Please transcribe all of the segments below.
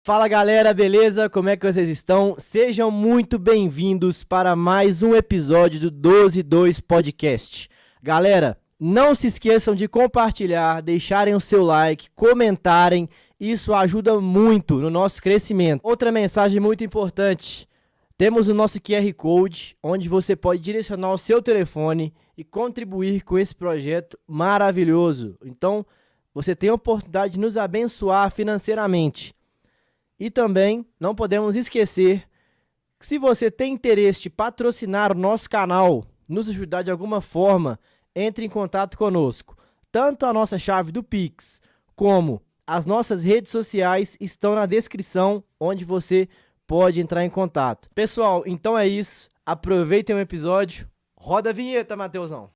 Fala galera, beleza? Como é que vocês estão? Sejam muito bem-vindos para mais um episódio do 122 Podcast. Galera, não se esqueçam de compartilhar, deixarem o seu like, comentarem, isso ajuda muito no nosso crescimento. Outra mensagem muito importante, temos o nosso QR Code, onde você pode direcionar o seu telefone e contribuir com esse projeto maravilhoso. Então, você tem a oportunidade de nos abençoar financeiramente. E também não podemos esquecer que se você tem interesse de patrocinar o nosso canal, nos ajudar de alguma forma, entre em contato conosco. Tanto a nossa chave do Pix como as nossas redes sociais estão na descrição, onde você pode entrar em contato. Pessoal, então é isso. Aproveitem o episódio. Roda a vinheta, Mateusão.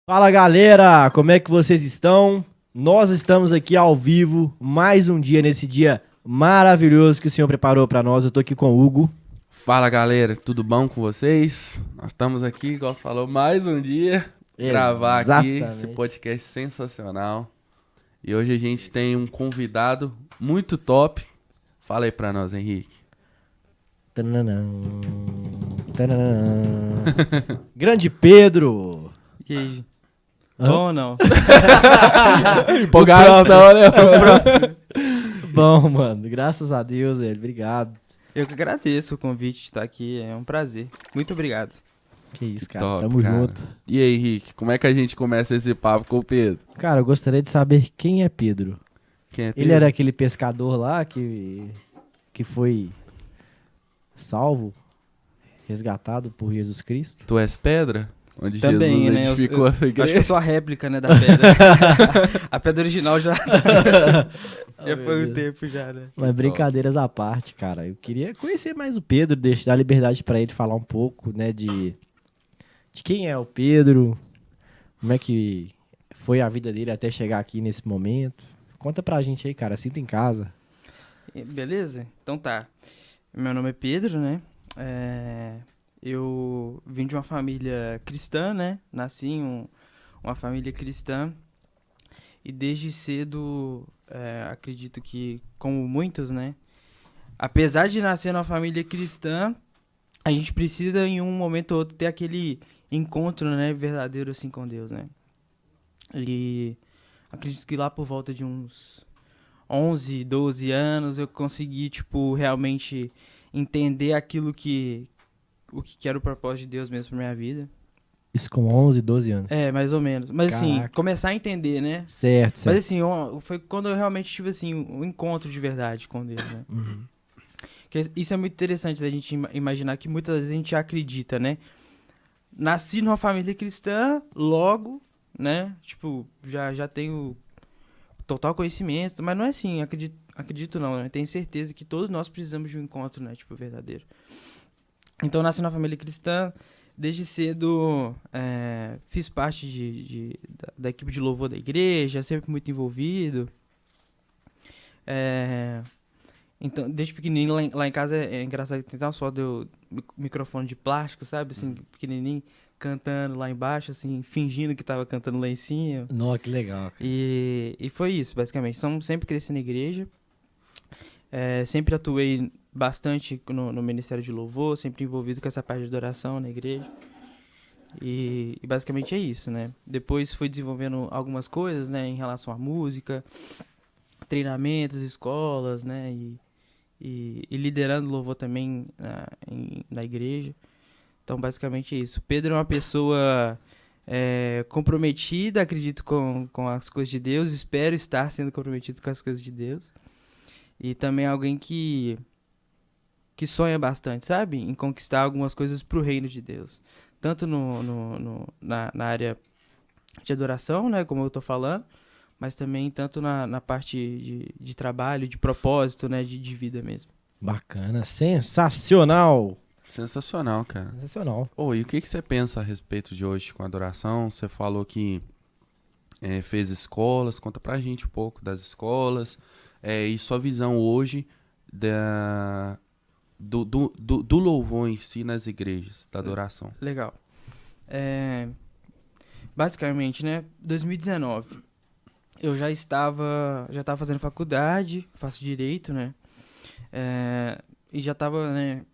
Fala galera, como é que vocês estão? Nós estamos aqui ao vivo, mais um dia nesse dia maravilhoso que o Senhor preparou para nós. Eu tô aqui com o Hugo. Fala galera, tudo bom com vocês? Nós estamos aqui, igual você falou, mais um dia gravar aqui esse podcast sensacional. E hoje a gente tem um convidado muito top. Fala aí pra nós, Henrique. Grande Pedro. E aí? Bom ou não? Empolgação, né? Bom, mano, graças a Deus, velho, obrigado. Eu que agradeço o convite de estar aqui, é um prazer. Muito obrigado. Que isso, cara, Top, tamo cara. junto. E aí, Henrique, como é que a gente começa esse papo com o Pedro? Cara, eu gostaria de saber quem é Pedro. Quem é Pedro? Ele era aquele pescador lá que foi salvo, resgatado por Jesus Cristo. Tu és pedra? Onde Também, Jesus né? edificou a Eu acho que igreja? eu sou a réplica, né, da pedra. A pedra original já foi um tempo já, né? Mas brincadeiras à parte, cara. Eu queria conhecer mais o Pedro, dar liberdade pra ele falar um pouco, né, de quem é o Pedro, como é que foi a vida dele até chegar aqui nesse momento. Conta pra gente aí, cara, sinta em casa. Beleza? Então tá. Meu nome é Pedro, né? Eu vim de uma família cristã, né? Nasci em uma família cristã. E desde cedo, acredito que, como muitos, né? Apesar de nascer numa família cristã, a gente precisa, em um momento ou outro, ter aquele encontro, né? Verdadeiro, assim, com Deus, né? E acredito que lá por volta de uns 11, 12 anos, eu consegui, tipo, realmente entender o que era o propósito de Deus mesmo pra minha vida. Isso com 11, 12 anos. Mais ou menos. Mas assim, Caraca. começar a entender, né? Certo. Mas assim, foi quando eu realmente tive, assim, um encontro de verdade com Deus, né? Uhum. Isso é muito interessante da gente imaginar que muitas vezes a gente acredita, né? Nasci numa família cristã, logo, né? Tipo, já tenho total conhecimento, mas não é assim, acredito não, né? Tenho certeza que todos nós precisamos de um encontro, né? Tipo, verdadeiro. Então, nasci numa família cristã, desde cedo fiz parte da equipe de louvor da igreja, sempre muito envolvido. Então, desde pequenininho, lá em casa é engraçado que tem uma foto do microfone de plástico, sabe? Assim, pequenininho, cantando lá embaixo, assim, fingindo que tava cantando lá em cima. Nossa, que legal. E foi isso, basicamente. Sempre cresci na igreja. Sempre atuei bastante no Ministério de Louvor, sempre envolvido com essa parte de adoração na igreja. E basicamente é isso, né? Depois fui desenvolvendo algumas coisas, né, em relação à música, treinamentos, escolas, né, e liderando louvor também na igreja. Então, basicamente é isso. Pedro é uma pessoa comprometida, acredito, com as coisas de Deus. Espero estar sendo comprometido com as coisas de Deus. E também alguém que sonha bastante, sabe? Em conquistar algumas coisas pro reino de Deus. Tanto na área de adoração, né? Como eu tô falando. Mas também tanto na parte de trabalho, de propósito, né? De vida mesmo. Bacana, sensacional. Sensacional, cara. Sensacional. E o que você pensa a respeito de hoje com a adoração? Você falou que fez escolas, conta pra gente um pouco das escolas e sua visão hoje do louvor em si nas igrejas, da adoração. Legal. basicamente, né, 2019, eu já estava fazendo faculdade, faço direito, né, e já estava, né,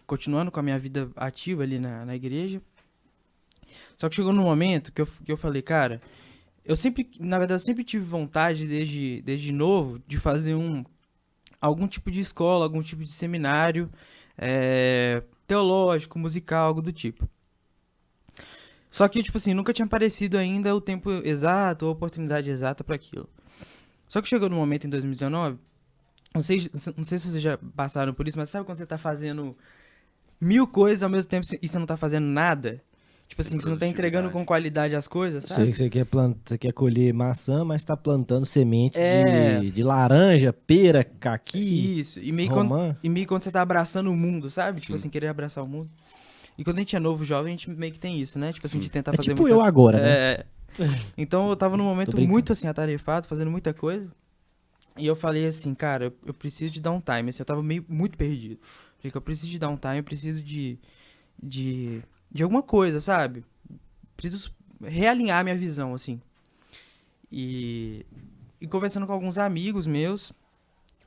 continuando com a minha vida ativa ali na igreja. Só que chegou num momento que eu falei, cara, na verdade, eu sempre tive vontade, desde novo, de fazer algum tipo de escola, algum tipo de seminário teológico, musical, algo do tipo. Só que, tipo assim, nunca tinha aparecido ainda o tempo exato, ou a oportunidade exata para aquilo. Só que chegou num momento em 2019, não sei se vocês já passaram por isso, mas sabe quando você tá fazendo 1000 coisas ao mesmo tempo e você não tá fazendo nada? Tipo assim, você não tá entregando com qualidade as coisas, sabe? Sei que você quer colher maçã, mas tá plantando semente de laranja, pera, caqui, isso, romã. e meio quando você tá abraçando o mundo, sabe? Tipo assim, querer abraçar o mundo. E quando a gente é novo, jovem, a gente meio que tem isso, né? Tipo assim, de tentar fazer tipo eu agora, né? Então eu tava num momento muito assim, atarefado, fazendo muita coisa. E eu falei assim, cara, eu preciso de dar um time. Assim, eu tava muito perdido. Falei que eu preciso de dar um time, eu preciso de alguma coisa, sabe? Preciso realinhar minha visão, assim. E conversando com alguns amigos meus,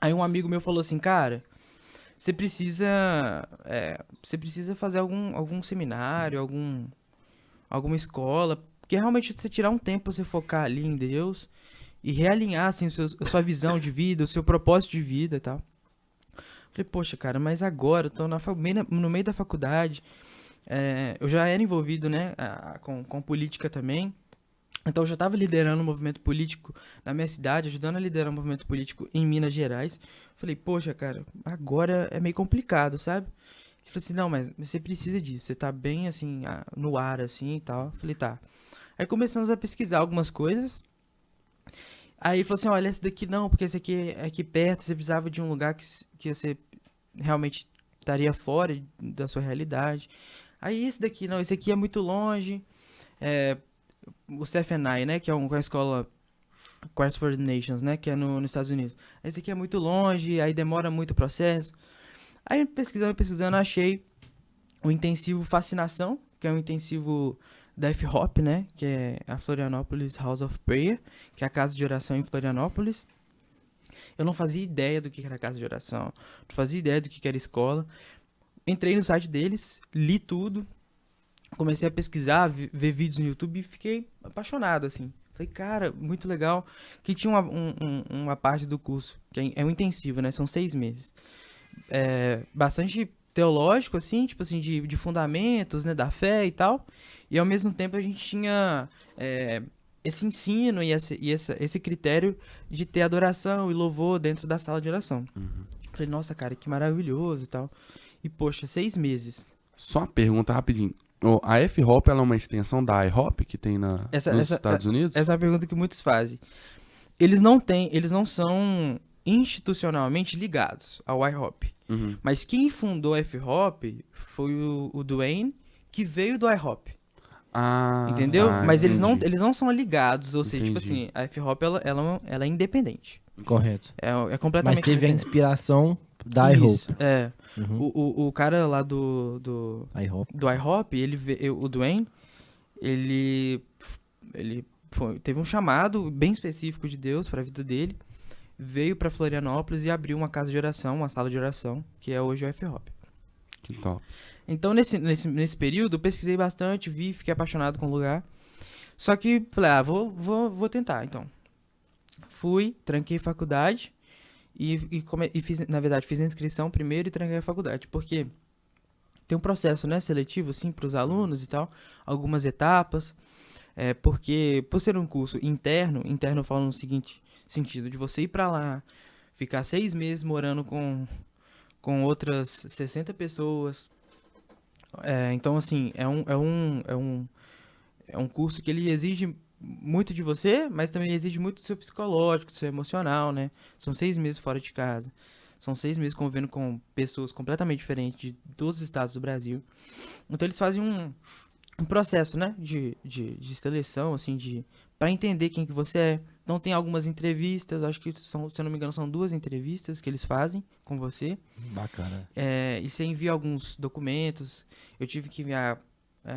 aí um amigo meu falou assim, cara, você precisa fazer algum seminário, alguma escola, porque realmente você tirar um tempo pra você focar ali em Deus e realinhar, assim, a sua visão de vida, o seu propósito de vida e tal. Falei, poxa, cara, mas agora eu tô no meio da faculdade, eu já era envolvido, né, com política também, então eu já estava liderando um movimento político na minha cidade, ajudando a liderar um movimento político em Minas Gerais. Falei, poxa, cara, agora é meio complicado, sabe? Ele falou assim, não, mas você precisa disso, você tá bem, assim, no ar, assim, e tal. Falei, tá. Aí começamos a pesquisar algumas coisas. Aí ele falou assim, olha, esse daqui não, porque esse aqui é aqui perto, você precisava de um lugar que você realmente estaria fora da sua realidade. Aí esse daqui não, esse aqui é muito longe, o CFNI, né, que é uma escola Quest for the Nations, né, que é nos Estados Unidos. Esse aqui é muito longe, aí demora muito o processo. Aí pesquisando, achei o intensivo Fascinação, que é um intensivo da F-Hop, né, que é a Florianópolis House of Prayer, que é a casa de oração em Florianópolis. Eu não fazia ideia do que era casa de oração, não fazia ideia do que era escola. Entrei no site deles, li tudo, comecei a pesquisar, ver vídeos no YouTube e fiquei apaixonado, assim. Falei, cara, muito legal. Que tinha uma parte do curso, que é um intensivo, né? São 6 meses. Bastante teológico, assim, tipo assim, de fundamentos, né? Da fé e tal. E ao mesmo tempo a gente tinha esse ensino e esse critério de ter adoração e louvor dentro da sala de oração. Falei, nossa, cara, que maravilhoso e tal. E, poxa, 6 meses. Só uma pergunta rapidinho. A F-Hop ela é uma extensão da I-Hop que tem nos Estados Unidos? Essa é a pergunta que muitos fazem. Eles não são institucionalmente ligados ao I-Hop. Mas quem fundou a F-Hop foi o Dwayne, que veio do I-Hop. Entendeu? Mas eles não são ligados, ou seja, tipo assim, a F-Hop ela é independente. Correto. É completamente Mas teve a inspiração da I-Hope. O cara lá do I-Hop, o Dwayne, ele teve um chamado bem específico de Deus para a vida dele, veio para Florianópolis e abriu uma casa de oração, uma sala de oração, que é hoje o F-Hop. Que top. Então, nesse período, eu pesquisei bastante, fiquei apaixonado com o lugar. Só que, falei, vou tentar, então. Fui, tranquei faculdade e fiz, na verdade, fiz a inscrição primeiro e tranquei a faculdade, porque tem um processo, né, seletivo, assim, para os alunos e tal, algumas etapas, porque, por ser um curso interno eu falo no seguinte sentido, de você ir para lá, ficar 6 meses morando com outras 60 pessoas, então, assim, é um curso que ele exige muito de você, mas também exige muito do seu psicológico, do seu emocional, né? São 6 meses fora de casa. São 6 meses convivendo com pessoas completamente diferentes de todos os estados do Brasil. Então eles fazem um processo, né? De seleção, assim, para entender quem que você é. Então tem algumas entrevistas, acho que se eu não me engano são 2 entrevistas que eles fazem com você. Bacana. E você envia alguns documentos. Eu tive que enviar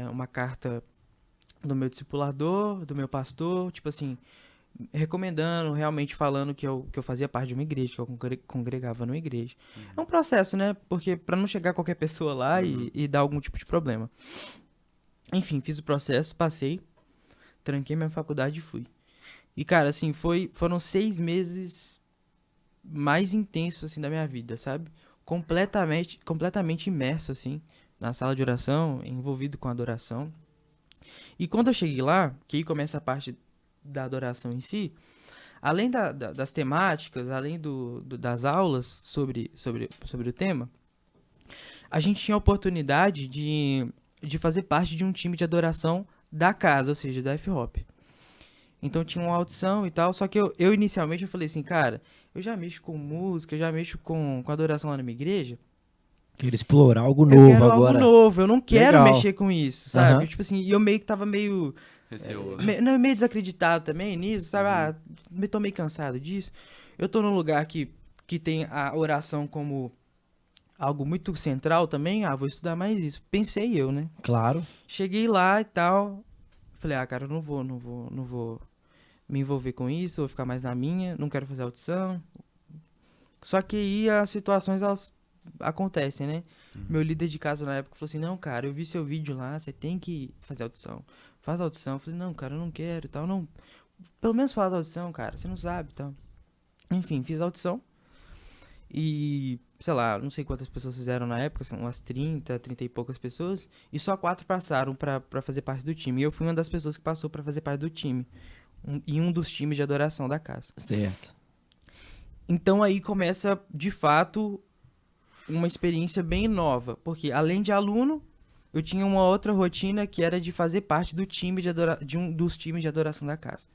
uma carta do meu discipulador, do meu pastor, tipo assim, recomendando, realmente falando que eu fazia parte de uma igreja, que eu congregava numa igreja. É um processo, né? Porque pra não chegar qualquer pessoa lá e dar algum tipo de problema. Enfim, fiz o processo, passei, tranquei minha faculdade e fui. E, cara, assim, foram 6 meses mais intensos, assim, da minha vida, sabe? Completamente imerso, assim, na sala de oração, envolvido com a adoração. E quando eu cheguei lá, que aí começa a parte da adoração em si, além das temáticas, além das aulas sobre o tema, a gente tinha a oportunidade de fazer parte de um time de adoração da casa, ou seja, da F-Hop. Então tinha uma audição e tal, só que eu inicialmente eu falei assim, cara, eu já mexo com música, eu já mexo com adoração lá na minha igreja. Quero explorar algo Eu novo quero agora. algo novo, eu não quero Legal. mexer com isso, sabe? Aham. Tipo assim, e eu meio que tava meio... Receoso. meio desacreditado também nisso, sabe? Ah, me tô meio cansado disso. Eu tô num lugar que tem a oração como algo muito central também. Ah, vou estudar mais isso. Pensei eu, né? Claro. Cheguei lá e tal. Falei, ah, cara, eu não vou me envolver com isso, vou ficar mais na minha, não quero fazer audição. Só que aí as situações, elas acontecem, né? Meu líder de casa na época falou assim, não, cara, eu vi seu vídeo lá, você tem que fazer audição. Faz audição. Eu falei, não, cara, eu não quero e tal, não. Pelo menos faz audição, cara, você não sabe e tal. Enfim, fiz audição. E, sei lá, não sei quantas pessoas fizeram na época, são umas 30 e poucas pessoas. E só 4 passaram pra fazer parte do time. E eu fui uma das pessoas que passou pra fazer parte do time. Em um dos times de adoração da casa. Certo. Então aí começa, de fato, uma experiência bem nova. Porque além de aluno, eu tinha uma outra rotina que era de fazer parte do time de um dos times de adoração da casa.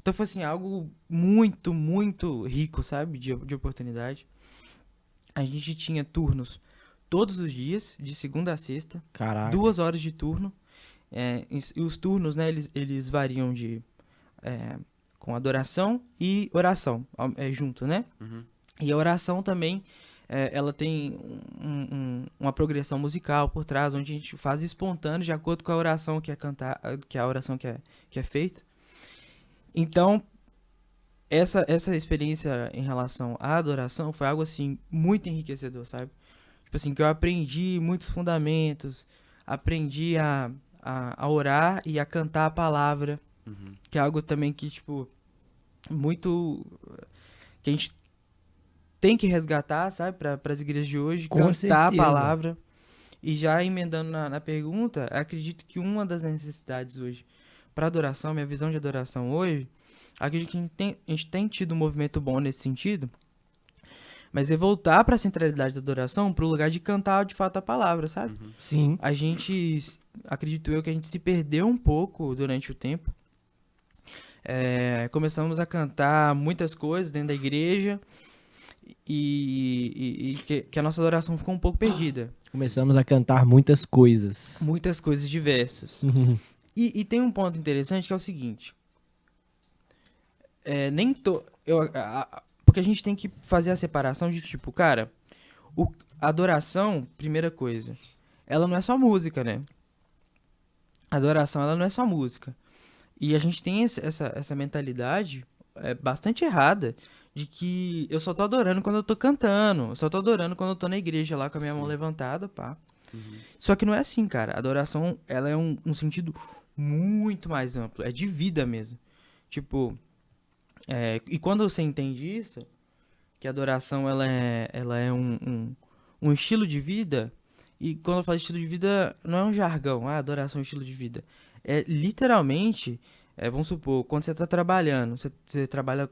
Então foi assim, algo muito, muito rico, sabe? De oportunidade. A gente tinha turnos todos os dias, de segunda a sexta. Caraca. 2 horas de turno. E os turnos, né, eles variam com adoração e oração, junto, né? Uhum. E a oração também, ela tem uma progressão musical por trás, onde a gente faz espontâneo de acordo com a oração que é cantar, que é a oração que é feita. Então, essa experiência em relação à adoração foi algo, assim, muito enriquecedor, sabe? Tipo assim, que eu aprendi muitos fundamentos, aprendi a orar e a cantar a palavra, que é algo também que, tipo, muito... que a gente tem que resgatar, sabe, para as igrejas de hoje, Com cantar certeza. a palavra. E já emendando na pergunta, acredito que uma das necessidades hoje para adoração, minha visão de adoração hoje, acredito que a gente tem tido um movimento bom nesse sentido, mas é voltar para a centralidade da adoração, para o lugar de cantar de fato a palavra, sabe? Sim. A gente, acredito eu, que a gente se perdeu um pouco durante o tempo. Começamos a cantar muitas coisas dentro da igreja e que a nossa adoração ficou um pouco perdida. Começamos a cantar muitas coisas. Muitas coisas diversas. E tem um ponto interessante que é o seguinte. Porque a gente tem que fazer a separação de tipo, cara, a adoração, primeira coisa, ela não é só música, né? A adoração, ela não é só música. E a gente tem essa mentalidade bastante errada de que eu só tô adorando quando eu tô cantando, eu só tô adorando quando eu tô na igreja lá com a minha mão levantada, pá. Só que não é assim, cara. A adoração, ela é um sentido muito mais amplo, é de vida mesmo. Tipo, e quando você entende isso, que a adoração ela é um estilo de vida, e quando eu falo estilo de vida, não é um jargão, adoração é um estilo de vida. É literalmente, vamos supor, quando você está trabalhando, você trabalha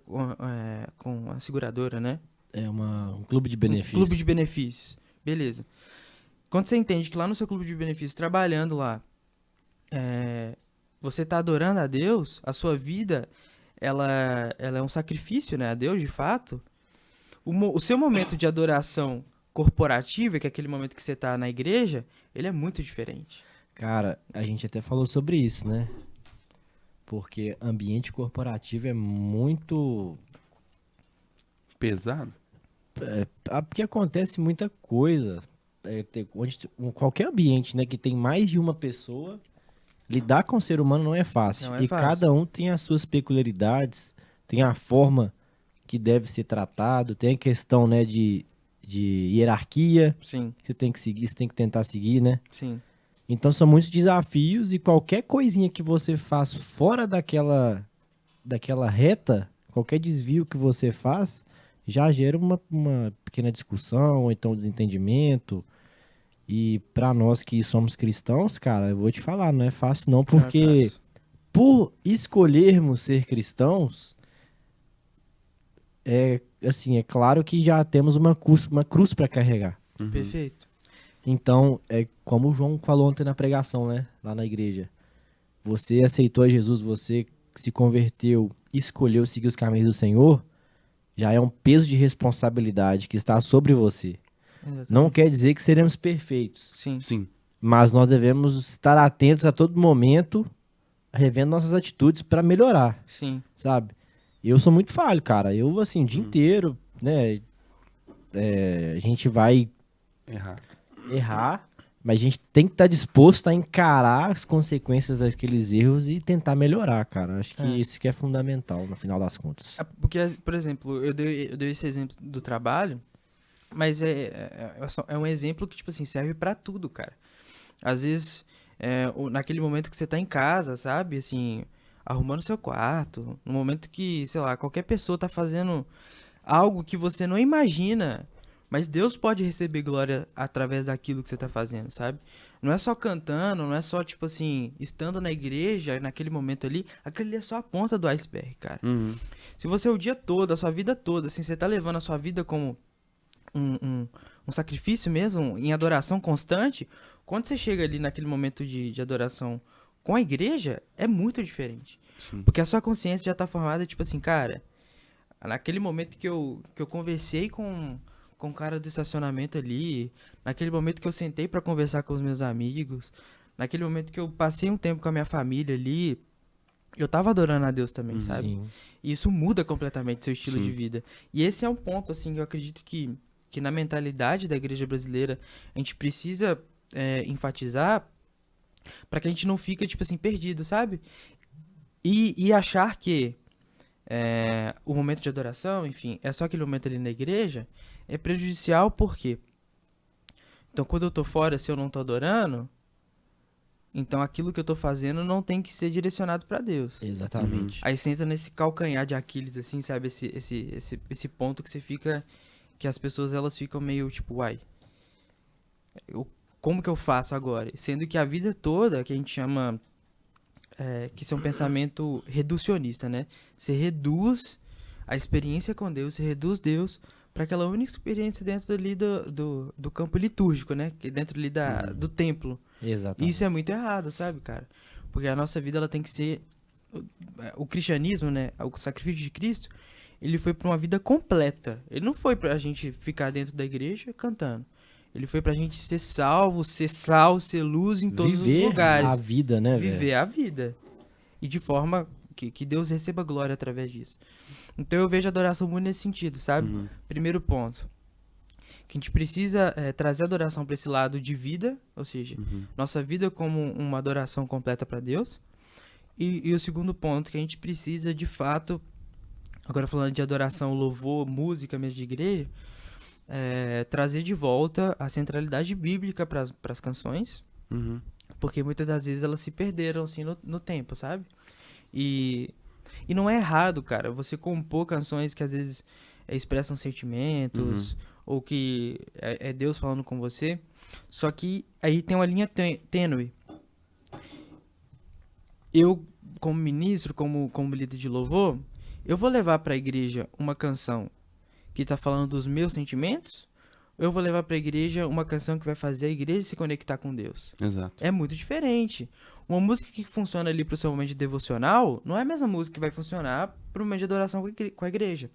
com a seguradora, né? É um clube de Um benefícios. clube de benefícios, beleza. Quando você entende que lá no seu clube de benefícios, trabalhando lá, você está adorando a Deus, a sua vida, ela é um sacrifício, né, a Deus, de fato. O seu momento de adoração corporativa, que é aquele momento que você está na igreja, ele é muito diferente. Cara, a gente até falou sobre isso, né? Porque ambiente corporativo é muito... Pesado? Porque acontece muita coisa. Qualquer ambiente, né, que tem mais de uma pessoa, lidar com o ser humano não é fácil. E cada um tem as suas peculiaridades, tem a forma que deve ser tratado, tem a questão, né, de hierarquia. Sim. Que você tem que seguir, você tem que tentar seguir, né? Sim. Então são muitos desafios e qualquer coisinha que você faz fora daquela reta, qualquer desvio que você faz, já gera uma pequena discussão, ou então desentendimento. E pra nós que somos cristãos, cara, eu vou te falar, não é fácil não, porque por escolhermos ser cristãos, é claro que já temos uma cruz para carregar. Uhum. Perfeito. Então, é como o João falou ontem na pregação, né? Lá na igreja. Você aceitou Jesus, você se converteu, escolheu seguir os caminhos do Senhor, já é um peso de responsabilidade que está sobre você. Exatamente. Não quer dizer que seremos perfeitos. Sim. Sim. Mas nós devemos estar atentos a todo momento, revendo nossas atitudes para melhorar. Sim. Sabe? Eu sou muito falho, cara. Eu, assim, o dia inteiro, né? A gente vai errar, mas a gente tem que estar disposto a encarar as consequências daqueles erros e tentar melhorar, cara. Acho que isso que é fundamental, no final das contas. Porque, por exemplo, eu dei esse exemplo do trabalho, mas é um exemplo que, tipo assim, serve pra tudo, cara. Às vezes, naquele momento que você tá em casa, sabe, assim, arrumando seu quarto, no momento que, sei lá, qualquer pessoa tá fazendo algo que você não imagina, mas Deus pode receber glória através daquilo que você tá fazendo, sabe? Não é só cantando, não é só, tipo assim, estando na igreja, naquele momento ali, aquele ali é só a ponta do iceberg, cara. Uhum. Se você o dia todo, a sua vida toda, assim, você tá levando a sua vida como um sacrifício mesmo, em adoração constante, quando você chega ali naquele momento de adoração com a igreja, é muito diferente. Sim. Porque a sua consciência já tá formada, tipo assim, cara, naquele momento que eu conversei com o cara do estacionamento ali, naquele momento que eu sentei pra conversar com os meus amigos, naquele momento que eu passei um tempo com a minha família ali, eu tava adorando a Deus também, sabe? Sim. E isso muda completamente seu estilo de vida. E esse é um ponto, assim, que eu acredito que na mentalidade da igreja brasileira a gente precisa enfatizar pra que a gente não fique, tipo assim, perdido, sabe? E achar que o momento de adoração, enfim, é só aquele momento ali na igreja, é prejudicial por quê? Então, quando eu tô fora, se eu não tô adorando, então aquilo que eu tô fazendo não tem que ser direcionado pra Deus. Exatamente. Aí você entra nesse calcanhar de Aquiles, assim, sabe? Esse ponto que você fica... Que as pessoas, elas ficam meio, tipo, uai, como que eu faço agora? Sendo que a vida toda, que a gente chama... que isso é um pensamento reducionista, né? Você reduz a experiência com Deus, você reduz Deus para aquela única experiência dentro ali do campo litúrgico, né? Que dentro ali do templo. Exatamente. E isso é muito errado, sabe, cara? Porque a nossa vida, ela tem que ser... O cristianismo, né? O sacrifício de Cristo, ele foi para uma vida completa. Ele não foi pra gente ficar dentro da igreja cantando. Ele foi pra gente ser salvo, ser sal, ser luz em todos os lugares. Viver a vida, né, velho? Viver a vida. E de forma que Deus receba glória através disso. Então eu vejo a adoração muito nesse sentido, sabe? Uhum. Primeiro ponto. Que a gente precisa trazer a adoração para esse lado de vida, ou seja, nossa vida como uma adoração completa para Deus. E o segundo ponto, que a gente precisa de fato, agora falando de adoração, louvor, música mesmo de igreja, trazer de volta a centralidade bíblica para as canções, porque muitas das vezes elas se perderam assim no tempo, sabe? E não é errado, cara, você compor canções que às vezes expressam sentimentos, ou que é Deus falando com você, só que aí tem uma linha tênue. Eu, como ministro, como líder de louvor, eu vou levar para a igreja uma canção que está falando dos meus sentimentos, ou eu vou levar para a igreja uma canção que vai fazer a igreja se conectar com Deus? Exato. É muito diferente. Uma música que funciona ali para o seu momento de devocional não é a mesma música que vai funcionar para o momento de adoração com a igreja.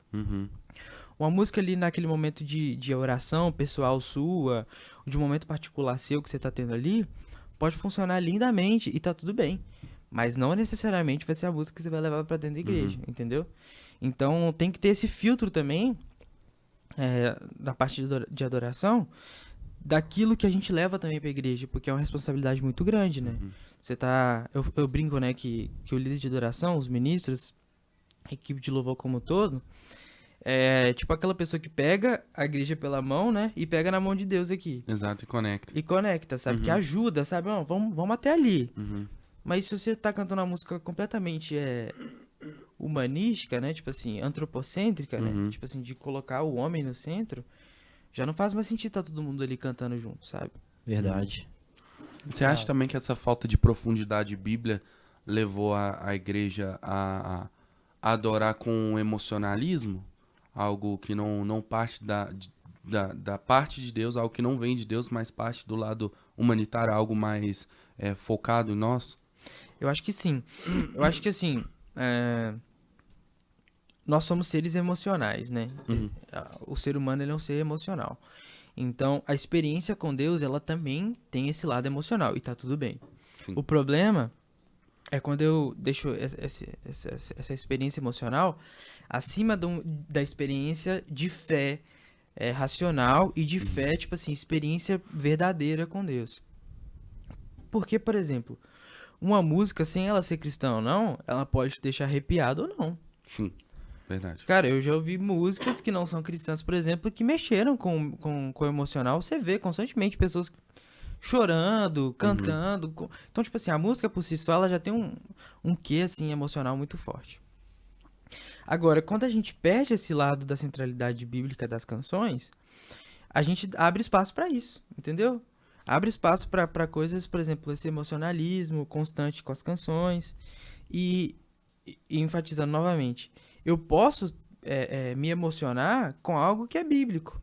Uma música ali naquele momento de oração pessoal sua, de um momento particular seu que você está tendo ali, pode funcionar lindamente e tá tudo bem. Mas não necessariamente vai ser a música que você vai levar para dentro da igreja, entendeu? Então tem que ter esse filtro também, da parte de adoração, daquilo que a gente leva também pra igreja, porque é uma responsabilidade muito grande, né? Você tá... Eu brinco, né, que o líder de adoração, os ministros, a equipe de louvor como um todo, é tipo aquela pessoa que pega a igreja pela mão, né, e pega na mão de Deus aqui. Exato, e conecta. E conecta, sabe? Que ajuda, sabe? Não, vamos até ali. Uhum. Mas se você tá cantando uma música completamente humanística, né? Tipo assim, antropocêntrica, né? Tipo assim, de colocar o homem no centro, já não faz mais sentido estar todo mundo ali cantando junto, sabe? Verdade. Você acha também que essa falta de profundidade bíblia levou a igreja a adorar com emocionalismo? Algo que não parte da parte de Deus, algo que não vem de Deus, mas parte do lado humanitário, algo mais focado em nós? Eu acho que sim. Eu acho que assim, nós somos seres emocionais, né? O ser humano, ele é um ser emocional. Então, a experiência com Deus, ela também tem esse lado emocional, e tá tudo bem. Sim. O problema é quando eu deixo essa experiência emocional acima da experiência de fé racional e de fé, tipo assim, experiência verdadeira com Deus. Porque, por exemplo, uma música, sem ela ser cristã ou não, ela pode te deixar arrepiado ou não. Sim, verdade. Cara, eu já ouvi músicas que não são cristãs, por exemplo, que mexeram com o emocional. Você vê constantemente pessoas chorando, cantando. Então, tipo assim, a música por si só, ela já tem um quê, assim, emocional muito forte. Agora, quando a gente perde esse lado da centralidade bíblica das canções, a gente abre espaço pra isso, entendeu? Abre espaço pra coisas, por exemplo, esse emocionalismo constante com as canções. E enfatizando novamente, eu posso me emocionar com algo que é bíblico.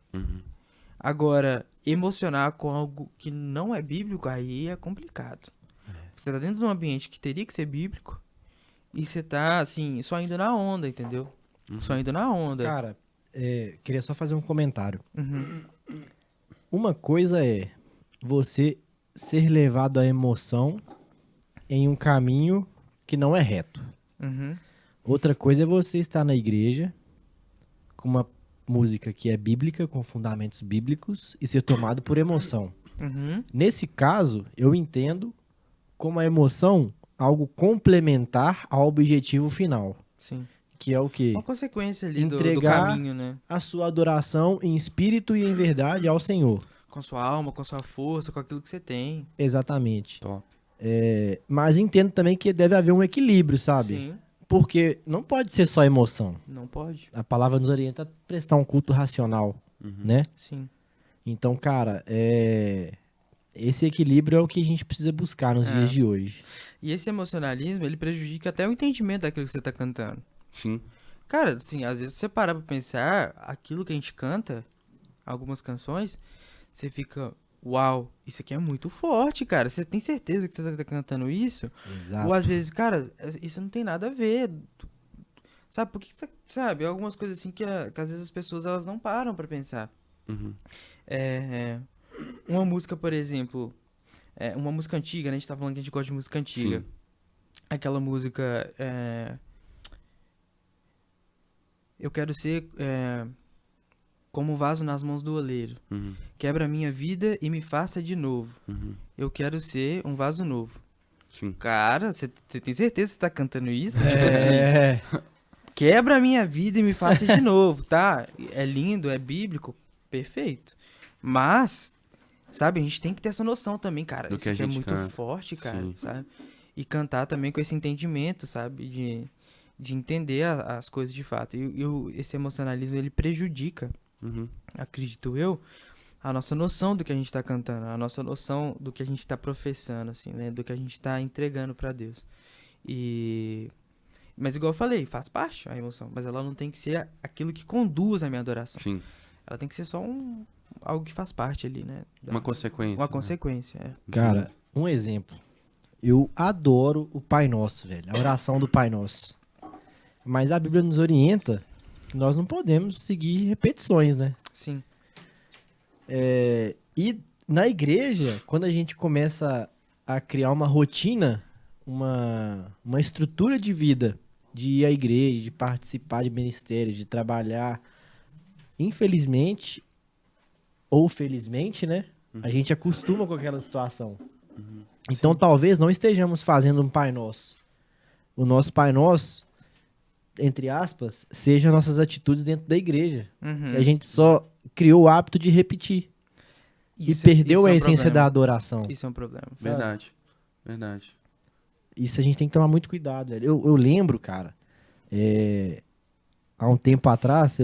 Agora, emocionar com algo que não é bíblico, aí é complicado. Você tá dentro de um ambiente que teria que ser bíblico e você tá, assim, só indo na onda, entendeu? Só indo na onda. Cara, queria só fazer um comentário. Uma coisa é você ser levado à emoção em um caminho que não é reto. Outra coisa é você estar na igreja com uma música que é bíblica, com fundamentos bíblicos, e ser tomado por emoção. Nesse caso, eu entendo como a emoção algo complementar ao objetivo final. Sim. Que é o quê? Uma consequência ali do Entregar caminho, né? a sua adoração em espírito e em verdade ao Senhor. Com sua alma, com sua força, com aquilo que você tem. Exatamente. Top. Mas entendo também que deve haver um equilíbrio, sabe? Sim, Porque não pode ser só emoção. não pode. A palavra nos orienta a prestar um culto racional, né? Sim. Então, cara, esse equilíbrio é o que a gente precisa buscar nos dias de hoje. E esse emocionalismo, ele prejudica até o entendimento daquilo que você tá cantando. Sim. Cara, assim, às vezes você para pra pensar, aquilo que a gente canta, algumas canções, você fica, uau, isso aqui é muito forte, cara. Você tem certeza que você tá cantando isso? Exato. Ou às vezes, cara, isso não tem nada a ver. Sabe, por que tá, sabe, algumas coisas assim que às vezes as pessoas elas não param pra pensar. Uma música, por exemplo, uma música antiga, né? A gente tá falando que a gente gosta de música antiga. Sim. Aquela música, eu quero ser como um vaso nas mãos do oleiro. Quebra a minha vida e me faça de novo. Eu quero ser um vaso novo. Sim. Cara, você tem certeza que você tá cantando isso? Tipo assim, quebra a minha vida e me faça de novo, tá? É lindo, é bíblico, perfeito. Mas, sabe, a gente tem que ter essa noção também, cara. Do Isso que a aqui é gente muito canta. forte, cara, Sim. sabe? E cantar também com esse entendimento, sabe? De entender as coisas de fato. E esse emocionalismo, ele prejudica, acredito eu, a nossa noção do que a gente tá cantando, a nossa noção do que a gente tá professando, assim, né? Do que a gente tá entregando pra Deus. Mas igual eu falei, faz parte a emoção, mas ela não tem que ser aquilo que conduz a minha adoração. Sim. Ela tem que ser só algo que faz parte ali, né? Uma consequência. Uma né? consequência, Cara, um exemplo. Eu adoro o Pai Nosso, velho. A oração do Pai Nosso. Mas a Bíblia nos orienta que nós não podemos seguir repetições, né? Sim. E na igreja, quando a gente começa a criar uma rotina, uma estrutura de vida, de ir à igreja, de participar de ministério, de trabalhar, infelizmente ou felizmente, né? A gente acostuma com aquela situação. Então talvez não estejamos fazendo um Pai Nosso. O nosso Pai Nosso, entre aspas, seja nossas atitudes dentro da igreja. Uhum. E a gente só criou o hábito de repetir. E perdeu a essência da adoração. Isso é um problema. Verdade. Verdade. Isso a gente tem que tomar muito cuidado, velho. Eu lembro, cara, há um tempo atrás,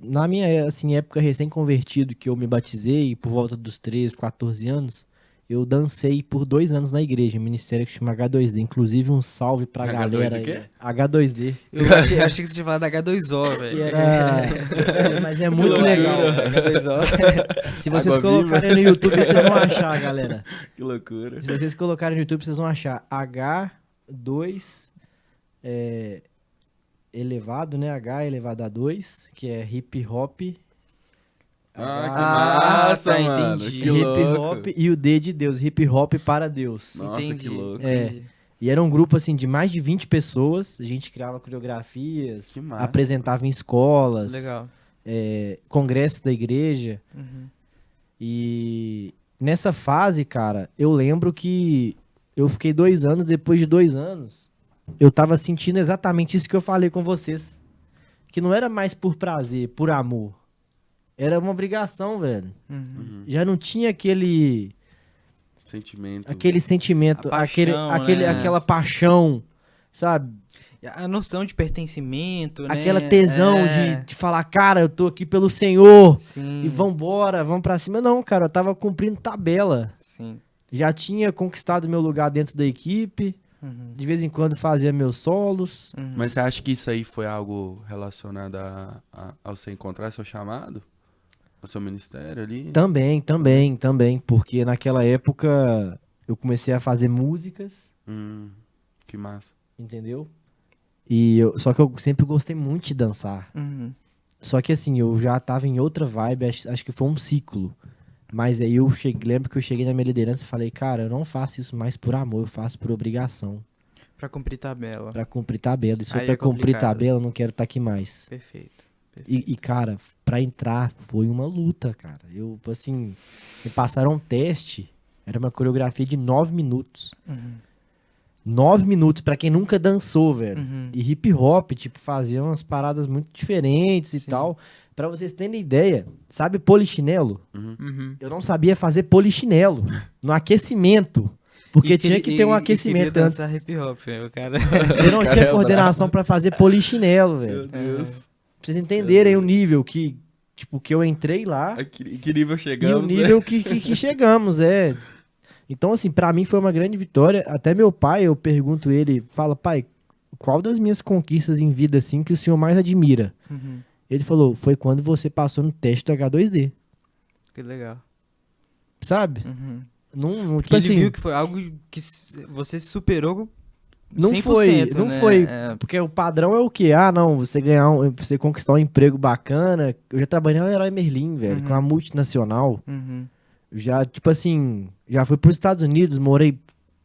na minha assim, época recém-convertido, que eu me batizei, por volta dos 13, 14 anos, eu dancei por 2 anos na igreja, um ministério que chama H2D. Inclusive, um salve pra galera aí. H2D. Eu achei que você tinha falado H2O, velho. Que era... Mas é muito legal. H2O. Se vocês colocarem no YouTube, vocês vão achar, galera. Que loucura. Se vocês colocarem no YouTube, vocês vão achar H2 elevado, né? H elevado a 2, que é hip hop. Que massa, tá, mano. entendi. Que Hip louco. hop e o D de Deus. Hip hop para Deus. Nossa, Entendi. que louco. E era um grupo, assim, de mais de 20 pessoas. A gente criava coreografias, Que massa, apresentava em escolas, Legal. congressos da igreja. Uhum. E nessa fase, cara, eu lembro que eu fiquei 2 anos. Depois de 2 anos, eu tava sentindo exatamente isso que eu falei com vocês. Que não era mais por prazer, por amor. Era uma obrigação, velho. Uhum. Já não tinha aquele sentimento, A paixão, aquela paixão, sabe? A noção de pertencimento, né? Aquela tesão de falar, cara, eu tô aqui pelo Senhor Sim. e vambora, vamos pra cima. Não, cara, eu tava cumprindo tabela. Sim. Já tinha conquistado meu lugar dentro da equipe, de vez em quando fazia meus solos. Uhum. Mas você acha que isso aí foi algo relacionado ao você encontrar seu chamado? Ao seu ministério ali? Também, porque naquela época eu comecei a fazer músicas, Que massa. entendeu? Só que eu sempre gostei muito de dançar. Uhum. Só que assim, eu já tava em outra vibe, acho que foi um ciclo. Mas aí lembro que eu cheguei na minha liderança e falei, cara, eu não faço isso mais por amor, eu faço por obrigação. Pra cumprir tabela. Pra cumprir tabela. E se for Aí pra é cumprir complicado. tabela, eu não quero estar aqui mais. Perfeito. E, cara, pra entrar foi uma luta, cara. Eu, assim, me passaram um teste, era uma coreografia de 9 minutos. 9 minutos, pra quem nunca dançou, velho. Uhum. E hip hop, tipo, fazia umas paradas muito diferentes e Sim. tal. Pra vocês terem ideia, sabe polichinelo? Uhum. Eu não sabia fazer polichinelo no aquecimento. Porque tinha que ter um aquecimento antes. dançar hip hop, o cara. Eu não tinha coordenação pra fazer polichinelo, velho. Meu Deus. Pra vocês entenderem o nível que eu entrei lá Que nível e chegamos, o nível que chegamos, Então, assim, pra mim foi uma grande vitória. Até meu pai, eu pergunto ele, fala, pai, qual das minhas conquistas em vida, assim, que o senhor mais admira? Uhum. Ele falou, foi quando você passou no teste do H2D, Que legal. sabe? Uhum. Não, Porque tipo ele assim, viu que foi algo que você superou não 100%, foi, né? foi, É. porque o padrão é o quê? Não, você conquistar um emprego bacana. Eu já trabalhei na Leroy Merlin, velho, com uma multinacional. Uhum. Já, tipo assim, já fui pros Estados Unidos, morei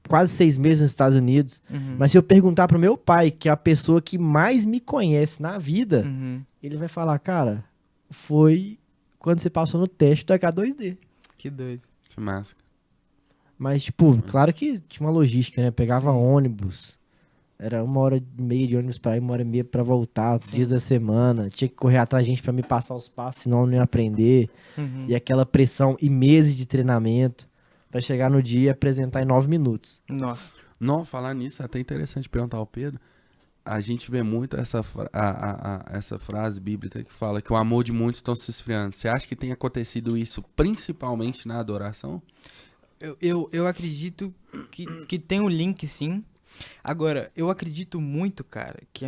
quase 6 meses nos Estados Unidos. Uhum. Mas se eu perguntar pro meu pai, que é a pessoa que mais me conhece na vida, Uhum. ele vai falar, cara, foi quando você passou no teste do H2D. Que doido. Que massa. Mas, tipo, claro que tinha uma logística, né? Pegava Sim. ônibus. Era 1h30 de ônibus pra ir, 1h30 pra voltar, os dias da semana. Tinha que correr atrás de gente pra me passar os passos, senão eu não ia aprender. Uhum. E aquela pressão e meses de treinamento pra chegar no dia e apresentar em 9 minutos. Nossa. Não, falar nisso é até interessante perguntar ao Pedro. A gente vê muito essa frase bíblica que fala que o amor de muitos estão se esfriando. Você acha que tem acontecido isso principalmente na adoração? Eu acredito que tem um link, sim. Agora, eu acredito muito, cara, que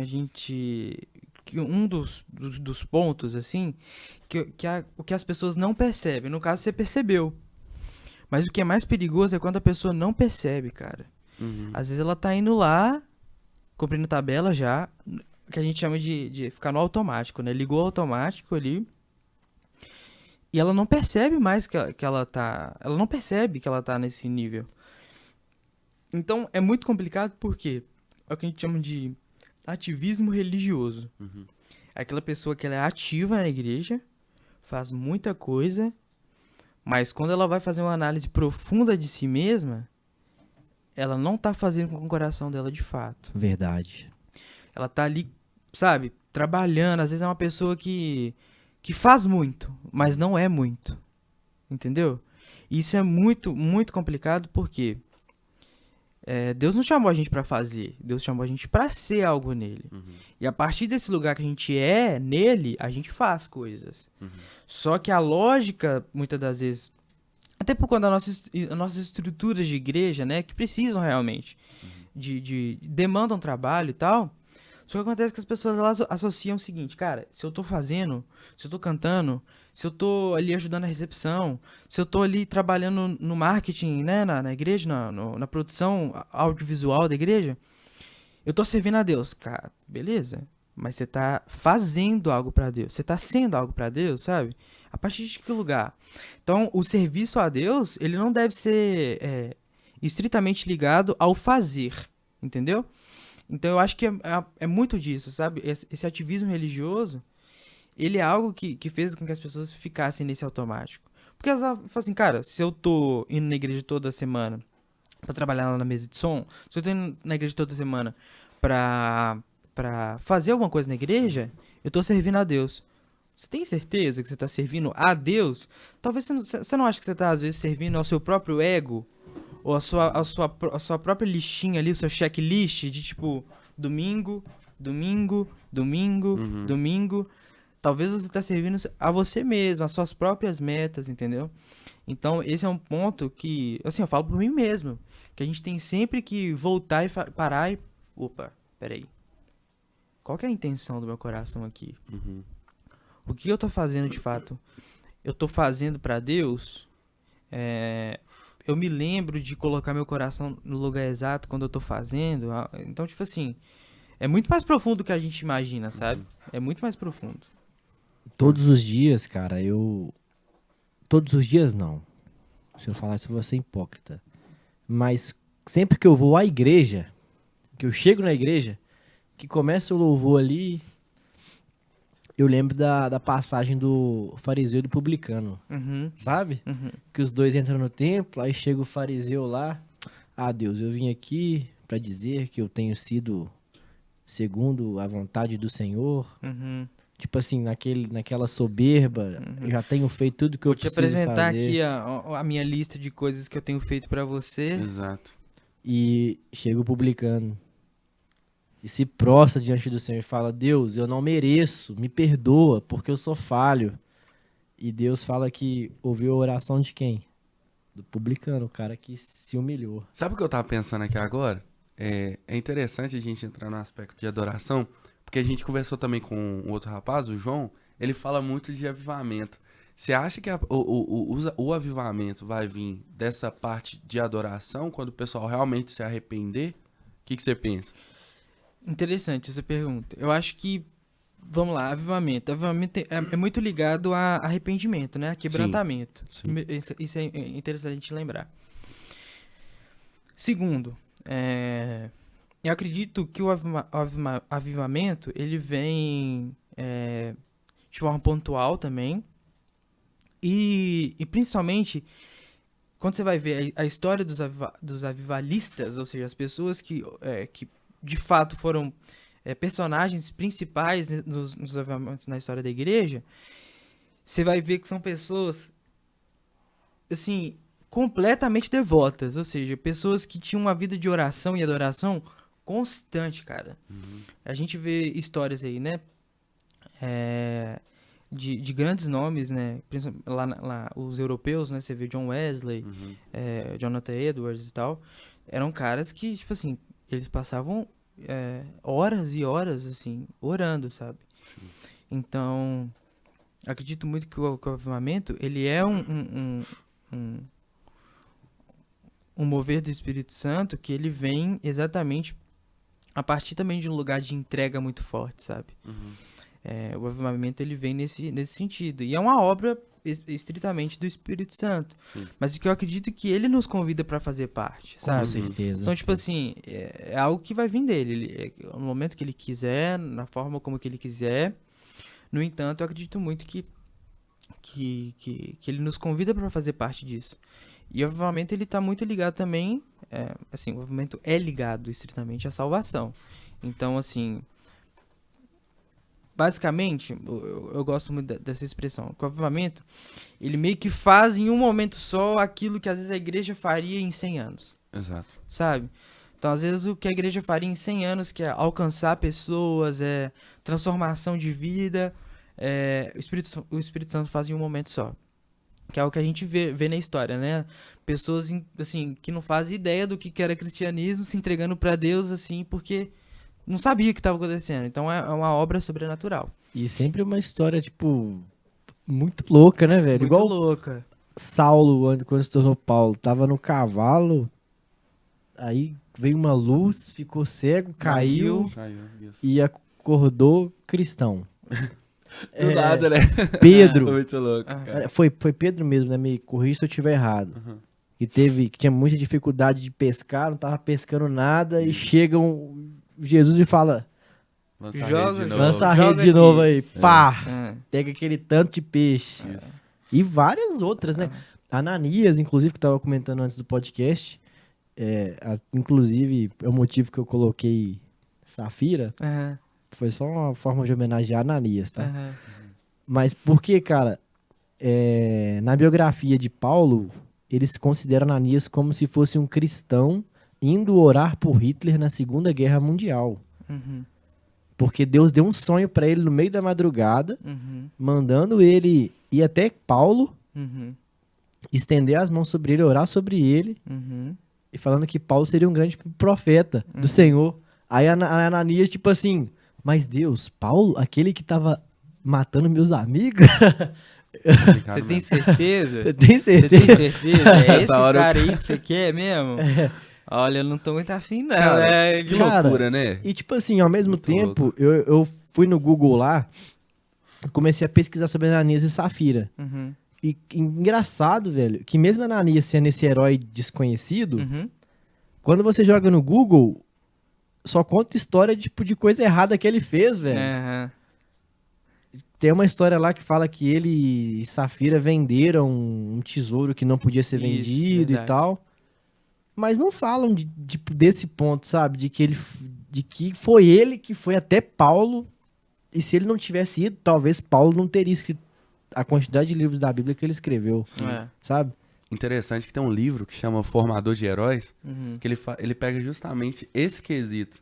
que um dos pontos, assim, o que as pessoas não percebem. No caso, você percebeu. Mas o que é mais perigoso é quando a pessoa não percebe, cara. Uhum. Às vezes ela tá indo lá, cumprindo tabela já, que a gente chama de ficar no automático, né? Ligou o automático ali. E ela não percebe mais que ela tá... Ela não percebe que ela tá nesse nível. Então, é muito complicado porque é o que a gente chama de ativismo religioso. Uhum. É aquela pessoa que ela é ativa na igreja, faz muita coisa, Mas quando ela vai fazer uma análise profunda de si mesma, ela não tá fazendo com o coração dela de fato. Verdade. Ela tá ali, sabe, trabalhando. Às vezes é uma pessoa que faz muito, mas não é muito. Entendeu? E isso é muito, muito complicado porque Deus não chamou a gente pra fazer. Deus chamou a gente pra ser algo nele. E a partir desse lugar que a gente é nele, a gente faz coisas. Só que a lógica, muitas das vezes, até por conta das nossas estruturas de igreja, né, que precisam realmente, demandam trabalho e tal, só que acontece que as pessoas elas associam o seguinte, cara, se eu tô fazendo, se eu tô cantando, se eu tô ali ajudando a recepção, se eu tô ali trabalhando no marketing, né, na igreja, na produção audiovisual da igreja, eu tô servindo a Deus. Cara, beleza, mas você tá fazendo algo pra Deus, você tá sendo algo pra Deus, sabe? A partir de que lugar? Então, o serviço a Deus, ele não deve ser estritamente ligado ao fazer, entendeu? Então, eu acho que é muito disso, sabe? Esse ativismo religioso, ele é algo que fez com que as pessoas ficassem nesse automático. Porque elas falam assim, cara, se eu tô indo na igreja toda semana pra trabalhar lá na mesa de som, se eu tô indo na igreja toda semana pra fazer alguma coisa na igreja, eu tô servindo a Deus. Você tem certeza que você tá servindo a Deus? Talvez você não ache que você tá, às vezes, servindo ao seu próprio ego, ou a sua própria listinha ali, o seu checklist de tipo, domingo, domingo, domingo, domingo. Talvez você tá servindo a você mesmo, as suas próprias metas, entendeu? Então, esse é um ponto que, assim, eu falo por mim mesmo, que a gente tem sempre que voltar e parar e... Opa, peraí. Qual que é a intenção do meu coração aqui? O que eu tô fazendo de fato? Eu tô fazendo pra Deus? Eu me lembro de colocar meu coração no lugar exato quando eu tô fazendo? Então, tipo assim, é muito mais profundo do que a gente imagina, sabe? É muito mais profundo. Todos os dias, cara, Todos os dias, não. Se eu falar isso, eu vou ser hipócrita. Mas sempre que eu vou à igreja, que eu chego na igreja, que começa o louvor ali... Eu lembro da passagem do fariseu e do publicano, sabe? Que os dois entram no templo, aí chega o fariseu lá. Ah, Deus, eu vim aqui para dizer que eu tenho sido segundo a vontade do Senhor. Tipo assim, naquela soberba, eu já tenho feito tudo que eu preciso fazer. Vou te apresentar aqui a minha lista de coisas que eu tenho feito para você. Exato. E chega o publicano. E se prostra diante do Senhor e fala, Deus, eu não mereço, me perdoa, porque eu sou falho. E Deus fala que ouviu a oração de quem? Do publicano, o cara que se humilhou. Sabe o que eu tava pensando aqui agora? É interessante a gente entrar no aspecto de adoração, porque a gente conversou também com um outro rapaz, o João, ele fala muito de avivamento. Você acha que o avivamento vai vir dessa parte de adoração, quando o pessoal realmente se arrepender? O que você pensa? Interessante essa pergunta. Eu acho que, vamos lá, avivamento. Avivamento é muito ligado a arrependimento, né? A quebrantamento. Sim. Isso é interessante a gente lembrar. Segundo, eu acredito que o avivamento, ele vem de forma pontual também. E principalmente, quando você vai ver a história dos avivalistas, ou seja, as pessoas que de fato foram personagens principais nos avivamentos na história da igreja, você vai ver que são pessoas, assim, completamente devotas, ou seja, pessoas que tinham uma vida de oração e adoração constante, cara. A gente vê histórias aí, né, de grandes nomes, né, lá os europeus, né, você vê John Wesley, Jonathan Edwards e tal, eram caras que, tipo assim, eles passavam horas e horas, assim, orando, sabe? Sim. Então, acredito muito que o avivamento, ele é um mover do Espírito Santo que ele vem exatamente a partir também de um lugar de entrega muito forte, sabe? O avivamento, ele vem nesse sentido. E é uma obra estritamente do Espírito Santo. Mas o que eu acredito que ele nos convida para fazer parte, sabe? Com certeza. Então, tipo assim, é algo que vai vir dele. No momento que ele quiser, na forma como que ele quiser. No entanto, eu acredito muito que que ele nos convida para fazer parte disso. E o avivamento ele está muito ligado também, assim, o avivamento é ligado estritamente à salvação. Então, assim, basicamente, eu gosto muito dessa expressão, que o avivamento, ele meio que faz em um momento só aquilo que às vezes a igreja faria em 100 anos. Exato. Sabe? Então, às vezes, o que a igreja faria em 100 anos, que é alcançar pessoas, transformação de vida, o Espírito Santo faz em um momento só. Que é o que a gente vê na história, né? Pessoas, assim, que não fazem ideia do que era cristianismo, se entregando para Deus, assim, porque não sabia o que estava acontecendo. Então, é uma obra sobrenatural. E sempre uma história, tipo, muito louca, né, velho? Muito Igual louca. Saulo, quando se tornou Paulo, tava no cavalo, aí veio uma luz, ficou cego, caiu isso. e acordou cristão. Do nada, né? Pedro. Foi muito louco, cara. Foi Pedro mesmo, né? Me corrija se eu estiver errado. Uhum. Que tinha muita dificuldade de pescar, não tava pescando nada, e chegam Jesus e fala: lança a rede de novo aí. Pá! Pega aquele tanto de peixe. Isso. E várias outras, né? Ananias, inclusive, que tava comentando antes do podcast, inclusive, é o motivo que eu coloquei Safira. Foi só uma forma de homenagear Ananias, tá? Mas porque, cara, na biografia de Paulo, eles consideram Ananias como se fosse um cristão indo orar por Hitler na Segunda Guerra Mundial. Porque Deus deu um sonho pra ele no meio da madrugada, mandando ele ir até Paulo, estender as mãos sobre ele, orar sobre ele, e falando que Paulo seria um grande profeta do Senhor. Aí a Ananias, tipo assim... Mas Deus, Paulo, aquele que tava matando meus amigos? Você tem certeza? Você tem certeza? Você tem certeza? É esse cara aí que você quer mesmo? Olha, eu não tô muito afim, não. Cara, que loucura, né? E tipo assim, ao mesmo tempo, eu fui no Google lá, comecei a pesquisar sobre Ananias e Safira. E engraçado, velho, que mesmo Ananias sendo esse herói desconhecido, quando você joga no Google... Só conta história tipo, de coisa errada que ele fez, velho. Tem uma história lá que fala que ele e Safira venderam um tesouro que não podia ser vendido e tal. Mas não falam desse ponto, sabe? De que foi ele que foi até Paulo. E se ele não tivesse ido, talvez Paulo não teria escrito a quantidade de livros da Bíblia que ele escreveu. Sabe? Interessante que tem um livro que chama Formador de Heróis, que ele pega justamente esse quesito.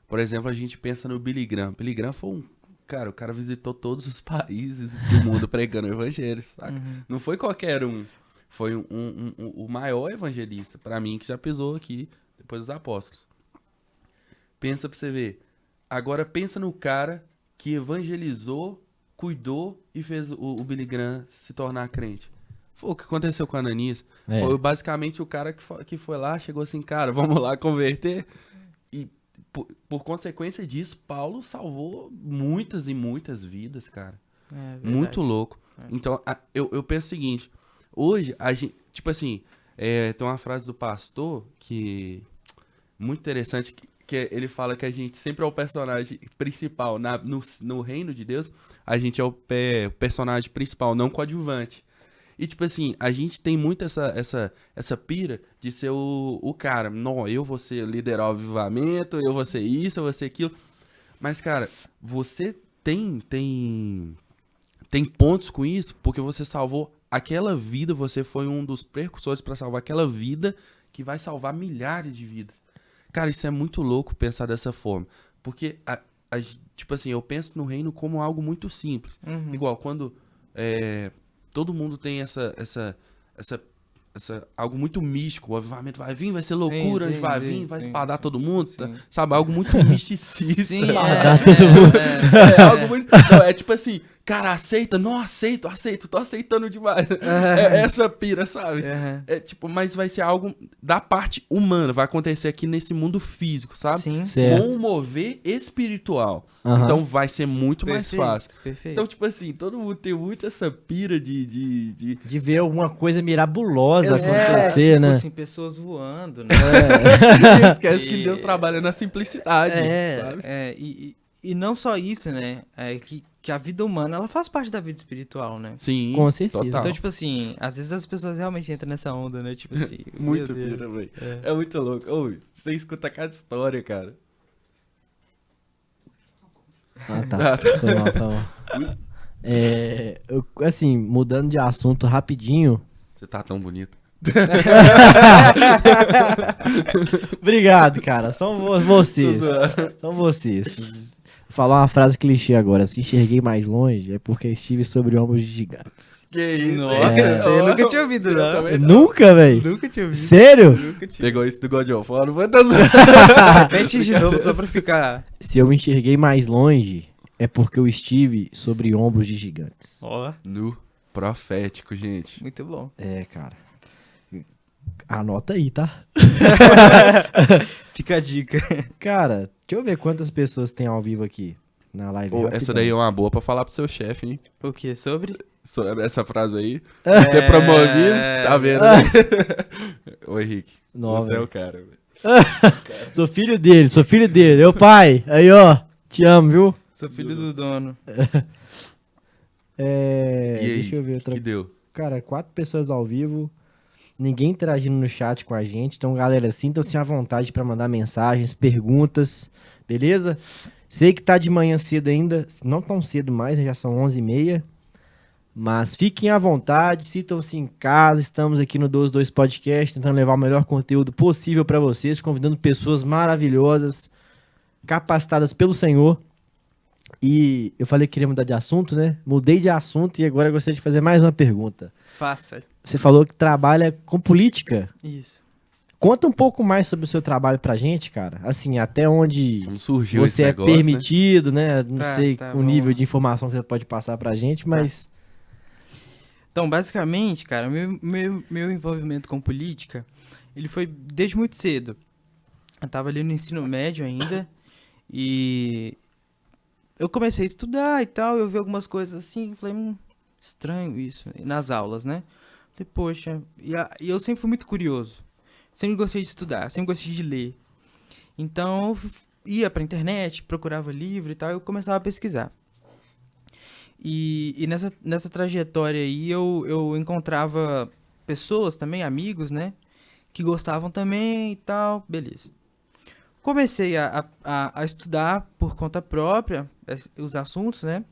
Por exemplo, a gente pensa no Billy Graham. Billy Graham foi o cara visitou todos os países do mundo pregando o evangelho, saca? Não foi qualquer um. Foi o maior evangelista, pra mim, que já pisou aqui depois dos apóstolos. Pensa pra você ver. Agora pensa no cara que evangelizou, cuidou e fez o Billy Graham se tornar crente. Foi o que aconteceu com Ananias. Foi basicamente o cara que foi lá, chegou assim, cara, vamos lá converter. E por consequência disso, Paulo salvou muitas e muitas vidas, cara. Muito louco. Então, eu penso o seguinte, hoje, a gente, tipo assim, tem uma frase do pastor que muito interessante, que ele fala que a gente sempre é o personagem principal. No reino de Deus, a gente é o personagem principal, não coadjuvante. E, tipo assim, a gente tem muito essa pira de ser o cara. Não, eu vou ser liderar o avivamento, eu vou ser isso, eu vou ser aquilo. Mas, cara, você tem pontos com isso porque você salvou aquela vida, você foi um dos precursores para salvar aquela vida que vai salvar milhares de vidas. Cara, isso é muito louco pensar dessa forma. Porque, tipo assim, eu penso no reino como algo muito simples. Igual, quando... todo mundo tem algo muito místico. O avivamento vai vir, vai ser loucura, vai vir, vai espadar todo mundo. Tá? Sabe? Algo muito misticista. Espadar todo mundo. Algo muito... Não, tipo assim, cara, aceita? Não aceito, tô aceitando demais. Essa pira, sabe? Tipo, mas vai ser algo da parte humana, vai acontecer aqui nesse mundo físico, sabe? Com um mover espiritual. Então vai ser muito mais fácil. Então, tipo assim, todo mundo tem muito essa pira de ver alguma coisa mirabulosa acontecer, tipo né? Assim, pessoas voando, né? Esquece que Deus trabalha na simplicidade, sabe? E não só isso, né? Que que a vida humana, ela faz parte da vida espiritual, né? Sim, Com certeza. total. Então, tipo assim, às vezes as pessoas realmente entram nessa onda, né? Tipo assim, Muito meu Deus. pira, velho. É muito louco. Ô, você escuta cada história, cara. Ah, tá. Foi mal, foi mal. Assim, mudando de assunto rapidinho. Você tá tão bonito. Obrigado, cara. São vocês. São vocês. Vou falar uma frase clichê agora. Se enxerguei mais longe, é porque estive sobre ombros de gigantes. Que isso? Nossa, isso aí eu nunca tinha ouvido, Eu não. também não. Nunca, velho? Nunca tinha ouvido. Sério? Nunca tinha. Pegou isso do God of War, não foi das... Repete de novo só pra ficar. Se eu me enxerguei mais longe, é porque eu estive sobre ombros de gigantes. Ó, Nu. Profético, gente. muito bom. É, cara. Anota aí, tá? Fica a dica. Cara, deixa eu ver quantas pessoas tem ao vivo aqui na live. Pô, essa daí é uma boa pra falar pro seu chefe, hein? O que? Sobre? Essa frase aí. Você é promovido, tá vendo, né? Ô, Henrique, Não, você é velho. o cara, velho. Sou filho dele. Eu, pai. Aí, ó. Te amo, viu? Sou filho do dono. E aí, Deixa eu ver outra. que deu? Cara, 4 pessoas ao vivo. Ninguém interagindo no chat com a gente. Então, galera, sintam-se à vontade pra mandar mensagens, perguntas. Beleza? Sei que tá de manhã cedo ainda. Não tão cedo mais, já são 11h30. Mas fiquem à vontade, sintam-se em casa. Estamos aqui no 12 Podcast, tentando levar o melhor conteúdo possível pra vocês, convidando pessoas maravilhosas, capacitadas pelo Senhor. E eu falei que queria mudar de assunto, né? Mudei de assunto e agora eu gostaria de fazer mais uma pergunta. Faça. Você falou que trabalha com política. Isso. Conta um pouco mais sobre o seu trabalho pra gente, cara. Assim, até onde Como surgiu você esse é negócio, né? permitido, né? Não Tá, sei tá, o vamos nível lá. de informação que você pode passar pra gente, mas... Então, basicamente, cara, meu envolvimento com política, ele foi desde muito cedo. Eu tava ali no ensino médio ainda e eu comecei a estudar e tal, eu vi algumas coisas assim, falei, estranho isso, nas aulas, né? Falei, poxa, e eu sempre fui muito curioso, sempre gostei de estudar, sempre gostei de ler. Então, eu ia pra internet, procurava livro e tal, e eu começava a pesquisar. E nessa trajetória aí eu encontrava pessoas também, amigos, né? Que gostavam também e tal, beleza. Comecei a estudar por conta própria os assuntos, né?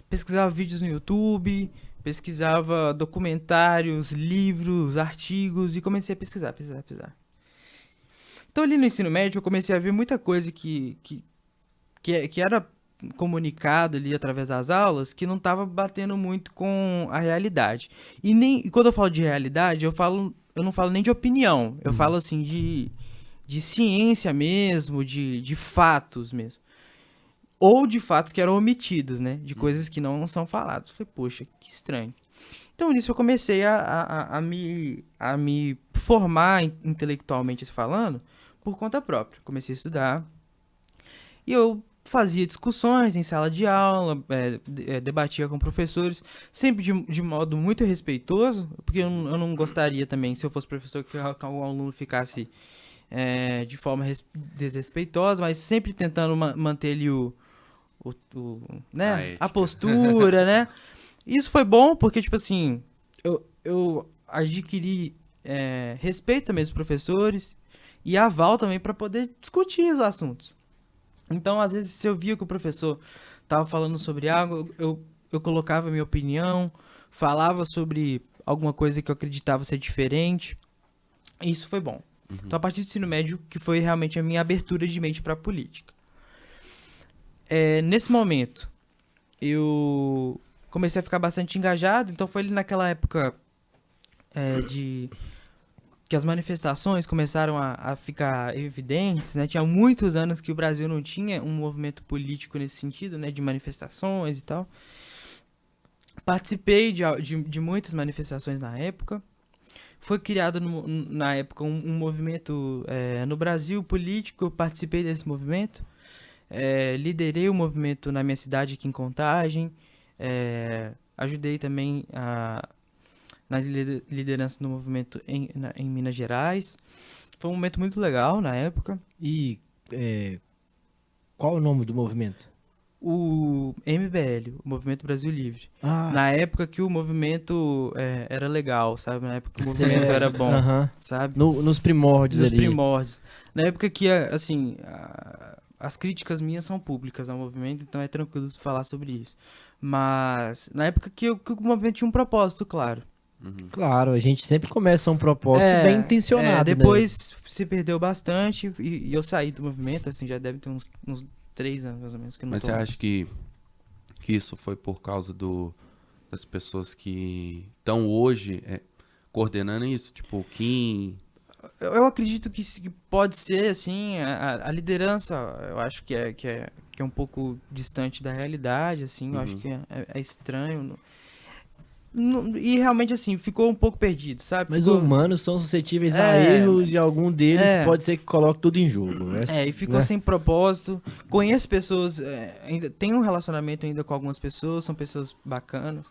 Pesquisava vídeos no YouTube, pesquisava documentários, livros, artigos e comecei a pesquisar. Então ali no ensino médio eu comecei a ver muita coisa que era comunicado ali através das aulas que não estava batendo muito com a realidade. E quando eu falo de realidade, eu não falo nem de opinião, eu falo assim de ciência mesmo, de fatos mesmo. Ou de fatos que eram omitidos, né? De coisas que não são faladas. Falei, poxa, que estranho. Então nisso eu comecei a me formar intelectualmente falando por conta própria. Comecei a estudar e eu fazia discussões em sala de aula, debatia com professores, sempre de modo muito respeitoso, porque eu não gostaria também, se eu fosse professor, que algum aluno ficasse de forma desrespeitosa, mas sempre tentando manter ali né, a postura, né? Isso foi bom, porque, tipo assim, eu adquiri respeito também dos professores e aval também para poder discutir os assuntos. Então, às vezes, se eu via que o professor estava falando sobre algo, eu colocava a minha opinião, falava sobre alguma coisa que eu acreditava ser diferente. E isso foi bom. Uhum. Então, a partir do ensino médio, que foi realmente a minha abertura de mente para a política. Nesse momento, eu comecei a ficar bastante engajado. Então, foi ali naquela época que as manifestações começaram a ficar evidentes, né? Tinha muitos anos que o Brasil não tinha um movimento político nesse sentido, né? De manifestações e tal. Participei de muitas manifestações na época. Foi criado na época um movimento no Brasil político, eu participei desse movimento. Liderei o movimento na minha cidade aqui em Contagem. Ajudei também na liderança do movimento em Minas Gerais. Foi um momento muito legal na época. E qual é o nome do movimento? o MBL, o Movimento Brasil Livre. Na época que o movimento era legal, sabe? Na época que o movimento era bom, sabe? Nos primórdios ali. Nos primórdios. Na época que, assim, as críticas minhas são públicas ao movimento, então é tranquilo falar sobre isso. Mas na época que o movimento tinha um propósito, claro. Claro, a gente sempre começa um propósito bem intencionado. Depois se perdeu bastante e eu saí do movimento, assim, já deve ter uns 3 anos mais ou menos que eu não Mas tô você lá. acha que isso foi por causa das pessoas que estão hoje coordenando isso? Tipo, o Kim... Eu acredito que pode ser, assim, a liderança, eu acho que é um pouco distante da realidade, assim, eu acho que é estranho. E realmente, assim, ficou um pouco perdido, sabe? Mas os humanos são suscetíveis a erros e algum deles pode ser que coloque tudo em jogo. E ficou sem propósito. Conheço pessoas, ainda tenho um relacionamento ainda com algumas pessoas, são pessoas bacanas.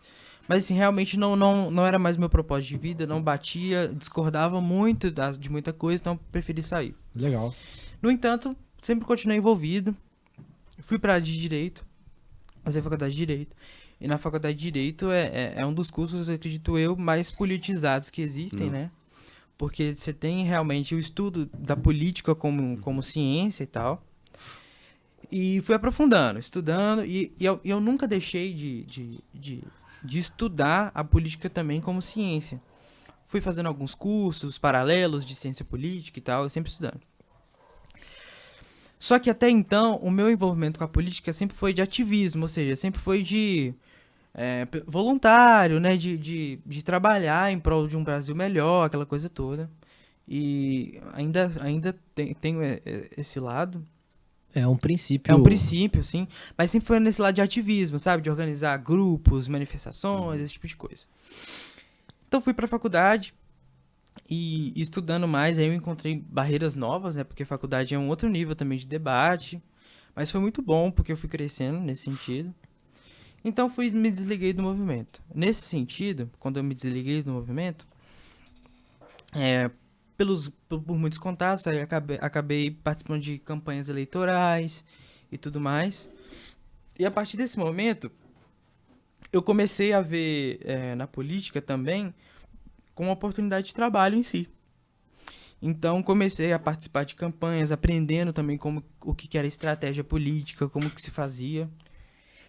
Mas, assim, realmente não era mais meu propósito de vida, não batia, discordava muito de muita coisa, então preferi sair. Legal. No entanto, sempre continuei envolvido. Fui para a área de Direito, fazer faculdade de Direito. E na faculdade de Direito é um dos cursos, acredito eu, mais politizados que existem, né? Porque você tem realmente o estudo da política como ciência e tal. E fui aprofundando, estudando, e eu nunca deixei de estudar a política também como ciência. Fui fazendo alguns cursos paralelos de ciência política e tal, eu sempre estudando. Só que até então, o meu envolvimento com a política sempre foi de ativismo, ou seja, sempre foi de voluntário, né, de trabalhar em prol de um Brasil melhor, aquela coisa toda. E ainda tenho esse lado. É um princípio. É um princípio, sim. Mas sempre foi nesse lado de ativismo, sabe? De organizar grupos, manifestações, esse tipo de coisa. Então fui pra faculdade e estudando mais, aí eu encontrei barreiras novas, né? Porque a faculdade é um outro nível também de debate. Mas foi muito bom, porque eu fui crescendo nesse sentido. Então me desliguei do movimento. Nesse sentido, quando eu me desliguei do movimento, por muitos contatos, aí acabei participando de campanhas eleitorais e tudo mais. E a partir desse momento, eu comecei a ver na política também como uma oportunidade de trabalho em si. Então comecei a participar de campanhas, aprendendo também o que era estratégia política, como que se fazia.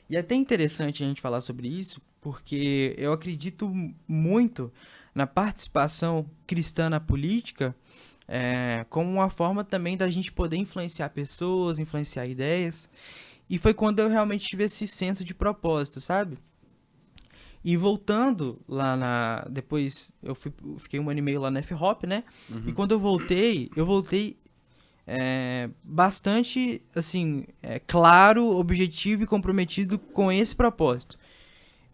E é até interessante a gente falar sobre isso, porque eu acredito muito na participação cristã na política, como uma forma também da gente poder influenciar pessoas, influenciar ideias. E foi quando eu realmente tive esse senso de propósito, sabe? E voltando lá depois eu fiquei 1 ano e meio lá na F-Hop, né? E quando eu voltei bastante, assim, claro, objetivo e comprometido com esse propósito.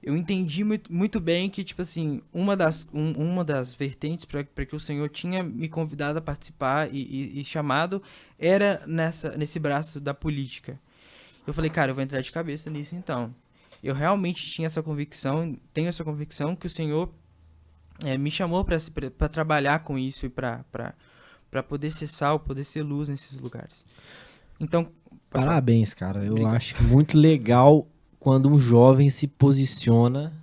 Eu entendi muito bem que, tipo assim, uma das vertentes para que o Senhor tinha me convidado a participar e chamado era nesse braço da política. Eu falei, cara, eu vou entrar de cabeça nisso então. Eu realmente tinha essa convicção, tenho essa convicção que o Senhor me chamou para trabalhar com isso e para poder ser sal, poder ser luz nesses lugares. Então, parabéns, cara. Eu acho muito legal quando um jovem se posiciona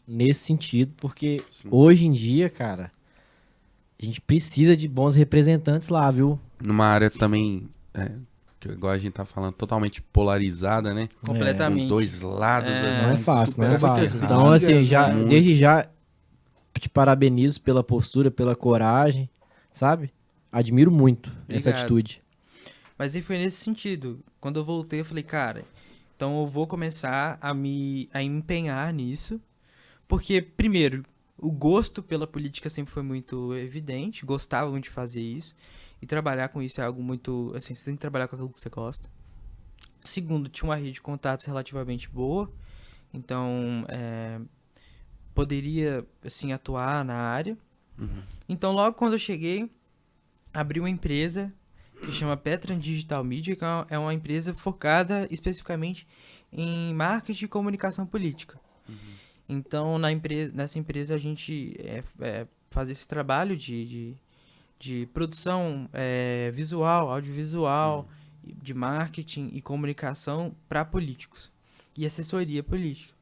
nesse sentido, porque hoje em dia, cara, a gente precisa de bons representantes lá, viu? Numa área também, que igual a gente tá falando, totalmente polarizada, né? Completamente. Com 2 lados, assim. Não é fácil, não é fácil. Brigas, Então, assim, né? desde já te parabenizo pela postura, pela coragem, sabe? Admiro muito essa atitude. Mas aí foi nesse sentido. Quando eu voltei, eu falei, cara, então eu vou começar a me empenhar nisso. Porque, primeiro, o gosto pela política sempre foi muito evidente. Gostava muito de fazer isso. E trabalhar com isso é algo muito... Assim, você tem que trabalhar com aquilo que você gosta. Segundo, tinha uma rede de contatos relativamente boa. Então, poderia, assim, atuar na área. Então, logo quando eu cheguei, abri uma empresa que chama Petran Digital Media, que é uma empresa focada especificamente em marketing e comunicação política. Então, nessa empresa, a gente faz esse trabalho de produção visual, audiovisual de marketing e comunicação para políticos e assessoria política.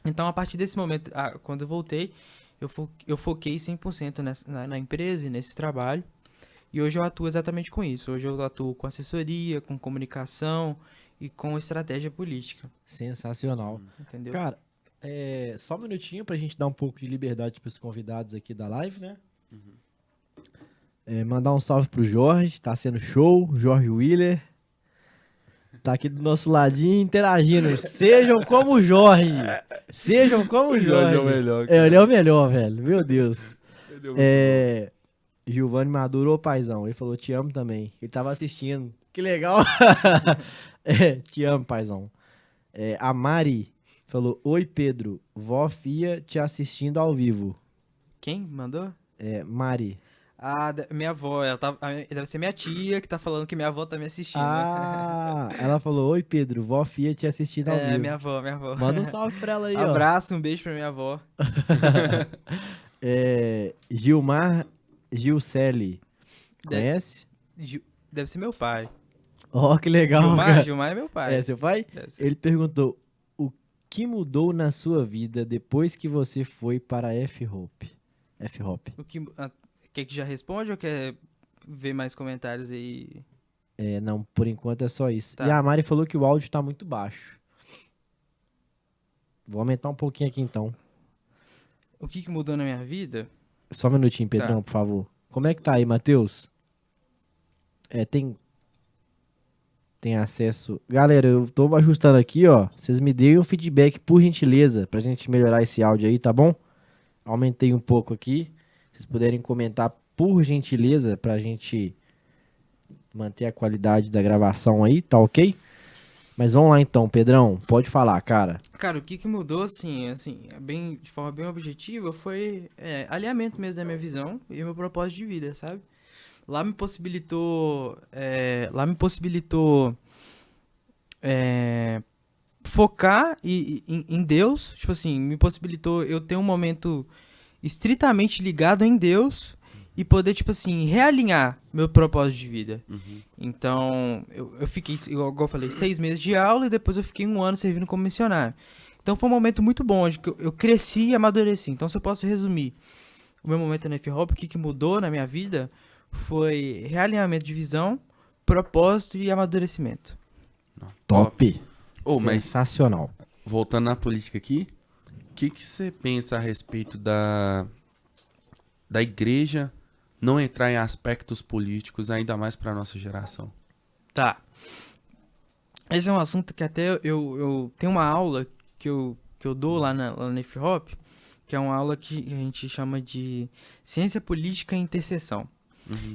Então, a partir desse momento, quando eu voltei, eu foquei 100% na empresa e nesse trabalho. E hoje eu atuo exatamente com isso. Hoje eu atuo com assessoria, com comunicação e com estratégia política. Sensacional. Entendeu? Cara, só um minutinho pra gente dar um pouco de liberdade pros convidados aqui da live, né? Mandar um salve pro Jorge, tá sendo show. Jorge Willer. Tá aqui do nosso ladinho interagindo. Sejam como o Jorge. Sejam como o Jorge. Jorge é o melhor. Ele é o melhor, velho. Meu Deus. Ele é muito bom. Giovanni Maduro, ô paizão. Ele falou, te amo também. Ele tava assistindo. Que legal. Te amo, paizão. A Mari falou, oi, Pedro. Vó Fia te assistindo ao vivo. Quem mandou? Mari. Minha avó. Deve ser minha tia que tá falando que minha avó tá me assistindo. Ela falou, oi, Pedro. Vó Fia te assistindo ao vivo. Minha avó. Manda um salve pra ela aí, ó. Abraço, um beijo pra minha avó. Gilmar Gilcelli. Conhece? Deve ser meu pai. Ó, que legal, cara. Gilmar é meu pai. É seu pai? Ele perguntou, o que mudou na sua vida depois que você foi para a F-Hop? Quer que já responde ou quer ver mais comentários aí? Não, por enquanto é só isso. Tá. E a Mari falou que o áudio tá muito baixo. Vou aumentar um pouquinho aqui então. O que mudou na minha vida? Só um minutinho, Pedrão, por favor. Como é que tá aí, Matheus? Tem acesso... Galera, eu tô ajustando aqui, ó. Vocês me deem um feedback, por gentileza, pra gente melhorar esse áudio aí, tá bom? Aumentei um pouco aqui. Vocês puderem comentar, por gentileza, pra gente manter a qualidade da gravação aí, tá ok? Mas vamos lá então, Pedrão. Pode falar, cara. Cara, o que mudou, assim, de forma bem objetiva, foi alinhamento mesmo da minha visão e meu propósito de vida, sabe? Lá me possibilitou focar em Deus, tipo assim, me possibilitou eu ter um momento estritamente ligado em Deus e poder, tipo assim, realinhar meu propósito de vida. Então, eu fiquei, igual eu falei, 6 meses de aula e depois eu fiquei 1 ano servindo como missionário. Então foi um momento muito bom, onde eu cresci e amadureci. Então, se eu posso resumir o meu momento na F-Hop, o que mudou na minha vida foi realinhamento de visão, propósito e amadurecimento. Top. Sensacional. Mas, voltando na política aqui, o que você pensa a respeito da igreja não entrar em aspectos políticos, ainda mais para nossa geração? Tá. Esse é um assunto que até eu tenho uma aula que eu dou lá na F-Hop, que é uma aula que a gente chama de Ciência Política e Intercessão.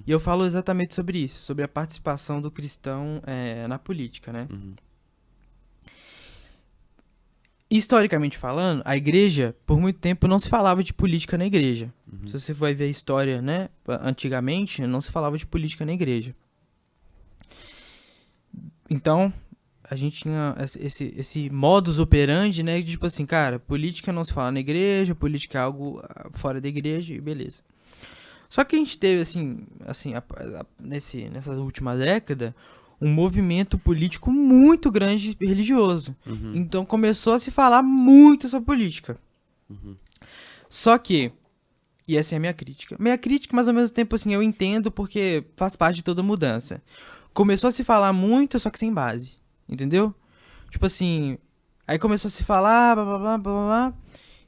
E eu falo exatamente sobre isso, sobre a participação do cristão na política, né? Historicamente falando, a igreja, por muito tempo, não se falava de política na igreja. Se você vai ver a história, né? Antigamente, não se falava de política na igreja. Então, a gente tinha esse modus operandi, né? De tipo assim, cara, política não se fala na igreja, política é algo fora da igreja e beleza. Só que a gente teve, nessa última década, um movimento político muito grande religioso. Então começou a se falar muito sobre política. Só que, e essa é a minha crítica, mas ao mesmo tempo assim, eu entendo porque faz parte de toda mudança. Começou a se falar muito, só que sem base, entendeu? Tipo assim, aí começou a se falar, blá blá blá blá blá,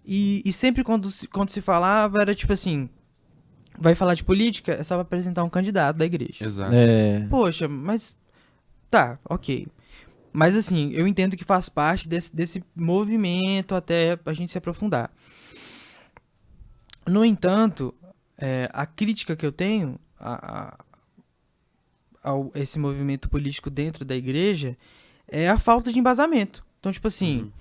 e sempre quando se falava era tipo assim, vai falar de política, é só pra apresentar um candidato da igreja. Exato. Poxa, mas tá, ok. Mas assim, eu entendo que faz parte desse movimento até a gente se aprofundar. No entanto, a crítica que eu tenho a esse movimento político dentro da igreja é a falta de embasamento. Então, tipo assim,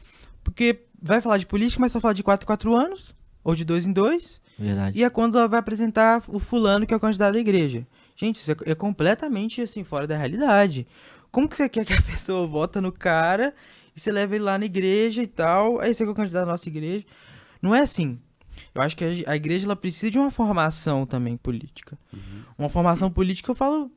porque vai falar de política, mas só fala de 4 em 4 anos, ou de 2 em 2, Verdade. e é quando ela vai apresentar o fulano que é o candidato da igreja. Gente, isso é completamente assim, fora da realidade. Como que você quer que a pessoa vota no cara e você leva ele lá na igreja e tal, aí você é o candidato da nossa igreja? Não é assim. Eu acho que a igreja ela precisa de uma formação também política. Uma formação política, eu falo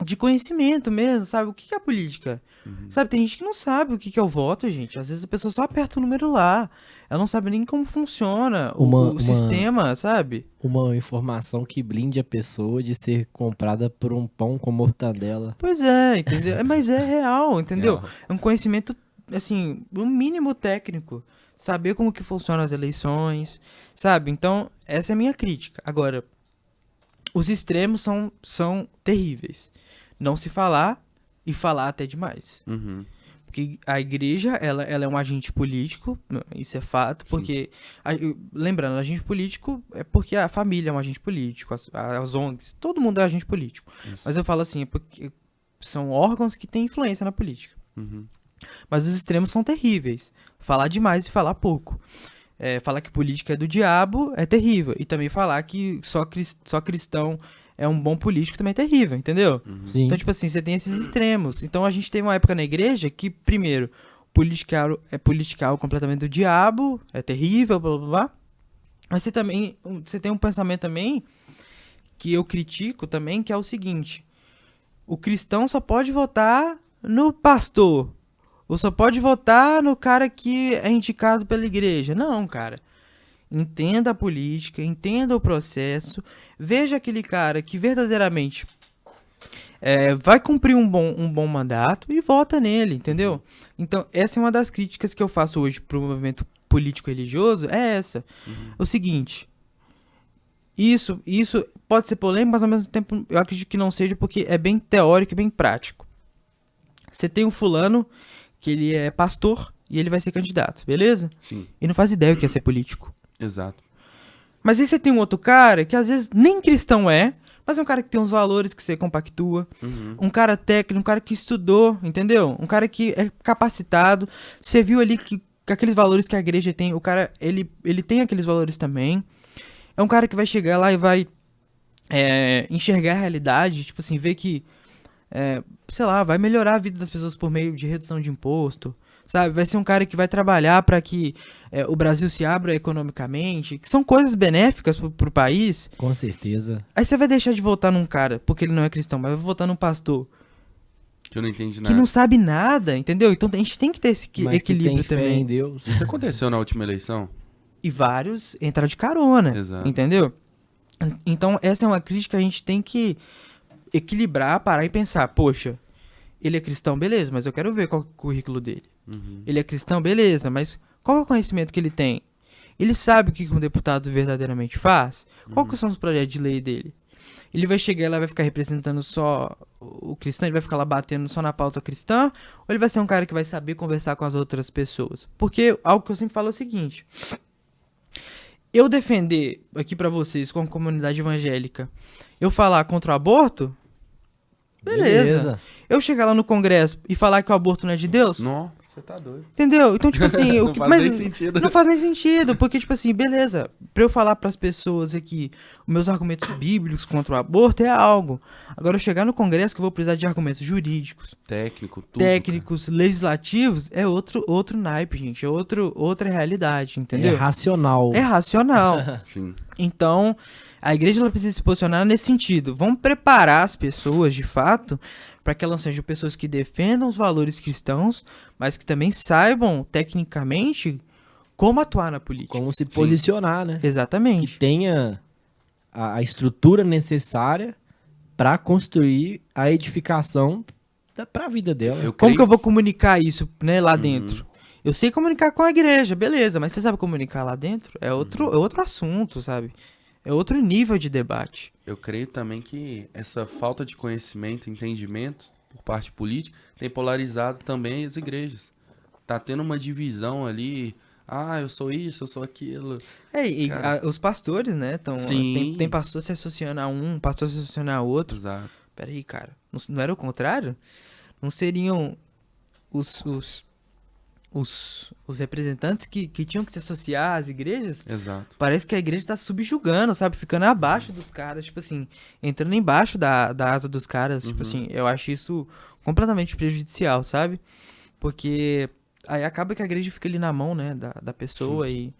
de conhecimento mesmo, sabe? O que é a política? Sabe, tem gente que não sabe o que é o voto, gente. Às vezes a pessoa só aperta o número lá. Ela não sabe nem como funciona o sistema, sabe? Uma informação que blinde a pessoa de ser comprada por um pão com mortadela. Pois é, entendeu? Mas é real, entendeu? Real. É um conhecimento, assim, no mínimo técnico. Saber como que funcionam as eleições, sabe? Então, essa é a minha crítica. Agora, os extremos são terríveis. Não se falar e falar até demais. Uhum. Porque a igreja, ela é um agente político, isso é fato, porque, lembrando, agente político é porque a família é um agente político, as ONGs, todo mundo é agente político. Isso. Mas eu falo assim, é porque são órgãos que têm influência na política. Uhum. Mas os extremos são terríveis. Falar demais e falar pouco. Falar que política é do diabo é terrível. E também falar que só cristão é um bom político também é terrível, entendeu? Sim. Então, tipo assim, você tem esses extremos. Então, a gente teve uma época na igreja que, primeiro, political completamente do diabo, é terrível, blá, blá, blá. Mas você tem um pensamento também que eu critico também, que é o seguinte. O cristão só pode votar no pastor. Ou só pode votar no cara que é indicado pela igreja. Não, cara. Entenda a política, entenda o processo, veja aquele cara que verdadeiramente vai cumprir um bom mandato e vota nele, entendeu? Então, essa é uma das críticas que eu faço hoje pro movimento político-religioso, é essa. O seguinte, isso pode ser polêmico, mas ao mesmo tempo eu acredito que não seja, porque é bem teórico e bem prático. Você tem um fulano que ele é pastor e ele vai ser candidato, beleza? Sim. E não faz ideia o que é ser político. Exato. Mas aí você tem um outro cara que às vezes nem cristão mas é um cara que tem uns valores que você compactua. Um cara técnico, um cara que estudou, entendeu? Um cara que é capacitado. Você viu ali que aqueles valores que a igreja tem, o cara, ele tem aqueles valores também. É um cara que vai chegar lá e vai enxergar a realidade, tipo assim, ver que, sei lá, vai melhorar a vida das pessoas por meio de redução de imposto. Sabe, vai ser um cara que vai trabalhar para que o Brasil se abra economicamente, que são coisas benéficas pro país. Com certeza. Aí você vai deixar de votar num cara, porque ele não é cristão, mas vai votar num pastor Que eu não entendi que nada. não sabe nada, entendeu? Então a gente tem que ter esse Mas equilíbrio que tem fé também. em Deus. Isso aconteceu na última eleição? E vários entraram de carona, Exato. entendeu? Então essa é uma crítica que a gente tem que equilibrar, parar e pensar, poxa, ele é cristão, beleza, mas eu quero ver qual é o currículo dele. Ele é cristão, beleza, mas qual é o conhecimento que ele tem? Ele sabe o que um deputado verdadeiramente faz? Qual que são os projetos de lei dele? Ele vai chegar lá e vai ficar representando só o cristão? Ele vai ficar lá batendo só na pauta cristã? Ou ele vai ser um cara que vai saber conversar com as outras pessoas? Porque algo que eu sempre falo é o seguinte. Eu defender aqui pra vocês, como comunidade evangélica, eu falar contra o aborto? Beleza. Eu chegar lá no Congresso e falar que o aborto não é de Deus? Não, você tá doido. Entendeu? Então, tipo assim... Não faz nem sentido. Não faz nem sentido, porque, tipo assim, beleza. Pra eu falar pras pessoas aqui os meus argumentos bíblicos contra o aborto é algo. Agora, eu chegar no Congresso que eu vou precisar de argumentos jurídicos, Técnico, tudo. técnicos, legislativos, é outro naipe, gente. É outra realidade, entendeu? É racional. É racional. Sim. Então, a igreja ela precisa se posicionar nesse sentido. Vamos preparar as pessoas, de fato, para que elas sejam pessoas que defendam os valores cristãos, mas que também saibam, tecnicamente, como atuar na política. Como se posicionar, né? Exatamente. Que tenha a estrutura necessária para construir a edificação para a vida dela. Como que eu vou comunicar isso, né, lá dentro? Eu sei comunicar com a igreja, beleza, mas você sabe comunicar lá dentro? É outro assunto, sabe? É outro nível de debate. Eu creio também que essa falta de conhecimento, entendimento por parte política tem polarizado também as igrejas. Tá tendo uma divisão ali. Ah, eu sou isso, eu sou aquilo. Os pastores, né? Sim. Tem pastor se associando a um, pastor se associando a outro. Exato. Peraí, cara. Não era o contrário? Não seriam os representantes que tinham que se associar às igrejas? Exato. Parece que a igreja tá subjugando, sabe? Ficando abaixo dos caras, tipo assim, entrando embaixo da asa dos caras, tipo assim, eu acho isso completamente prejudicial, sabe? Porque aí acaba que a igreja fica ali na mão, né, da pessoa e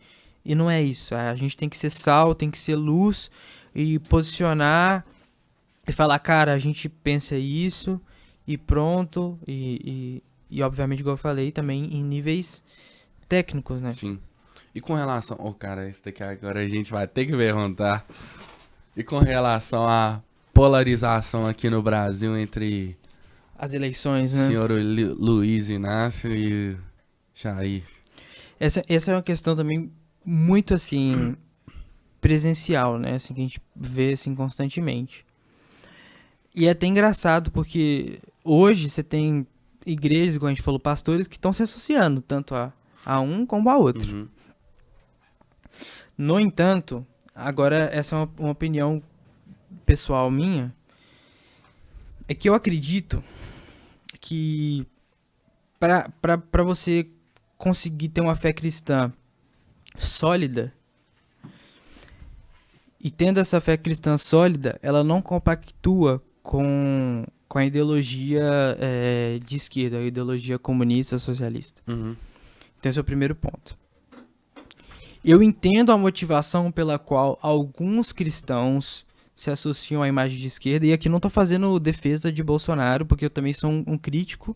não é isso. A gente tem que ser sal, tem que ser luz e posicionar e falar, cara, a gente pensa isso e pronto, e obviamente, igual eu falei, também em níveis técnicos, né? Sim. E com relação... cara, isso daqui agora a gente vai ter que perguntar. E com relação à polarização aqui no Brasil entre As eleições, né? senhor Luiz Inácio e Jair. Essa é uma questão também muito, assim, presencial, né? Assim, que a gente vê, assim, constantemente. E é até engraçado, porque hoje você tem igrejas, como a gente falou, pastores que estão se associando, tanto a um como a outro. Uhum. No entanto, agora essa é uma opinião pessoal minha, é que eu acredito que para você conseguir ter uma fé cristã sólida, e tendo essa fé cristã sólida, ela não compactua com a ideologia de esquerda, a ideologia comunista, socialista. Uhum. Então esse é o primeiro ponto. Eu entendo a motivação pela qual alguns cristãos se associam à imagem de esquerda, e aqui não estou fazendo defesa de Bolsonaro, porque eu também sou um crítico,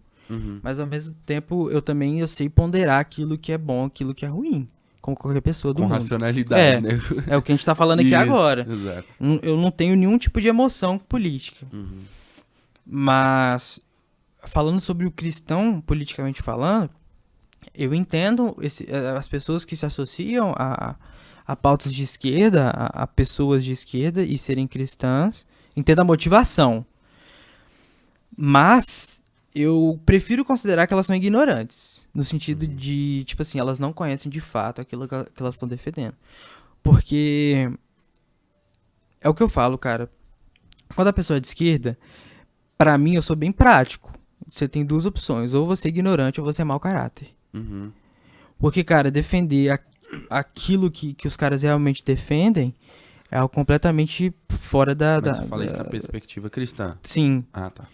mas ao mesmo tempo eu sei ponderar aquilo que é bom, aquilo que é ruim, como qualquer pessoa do mundo. Com racionalidade, né? É o que a gente está falando aqui agora. Exato. Eu não tenho nenhum tipo de emoção política. Uhum. Mas, falando sobre o cristão, politicamente falando, eu entendo as pessoas que se associam a pautas de esquerda, a pessoas de esquerda e serem cristãs, entendo a motivação. Mas eu prefiro considerar que elas são ignorantes, no sentido de, tipo assim, elas não conhecem de fato aquilo que elas estão defendendo. Porque é o que eu falo, cara. Quando a pessoa é de esquerda, pra mim eu sou bem prático. Você tem duas opções, ou você é ignorante ou você é mau caráter. Uhum. Porque, cara, defender aquilo que os caras realmente defendem é algo completamente fora da... Mas você fala isso na perspectiva cristã. Sim. Ah, tá.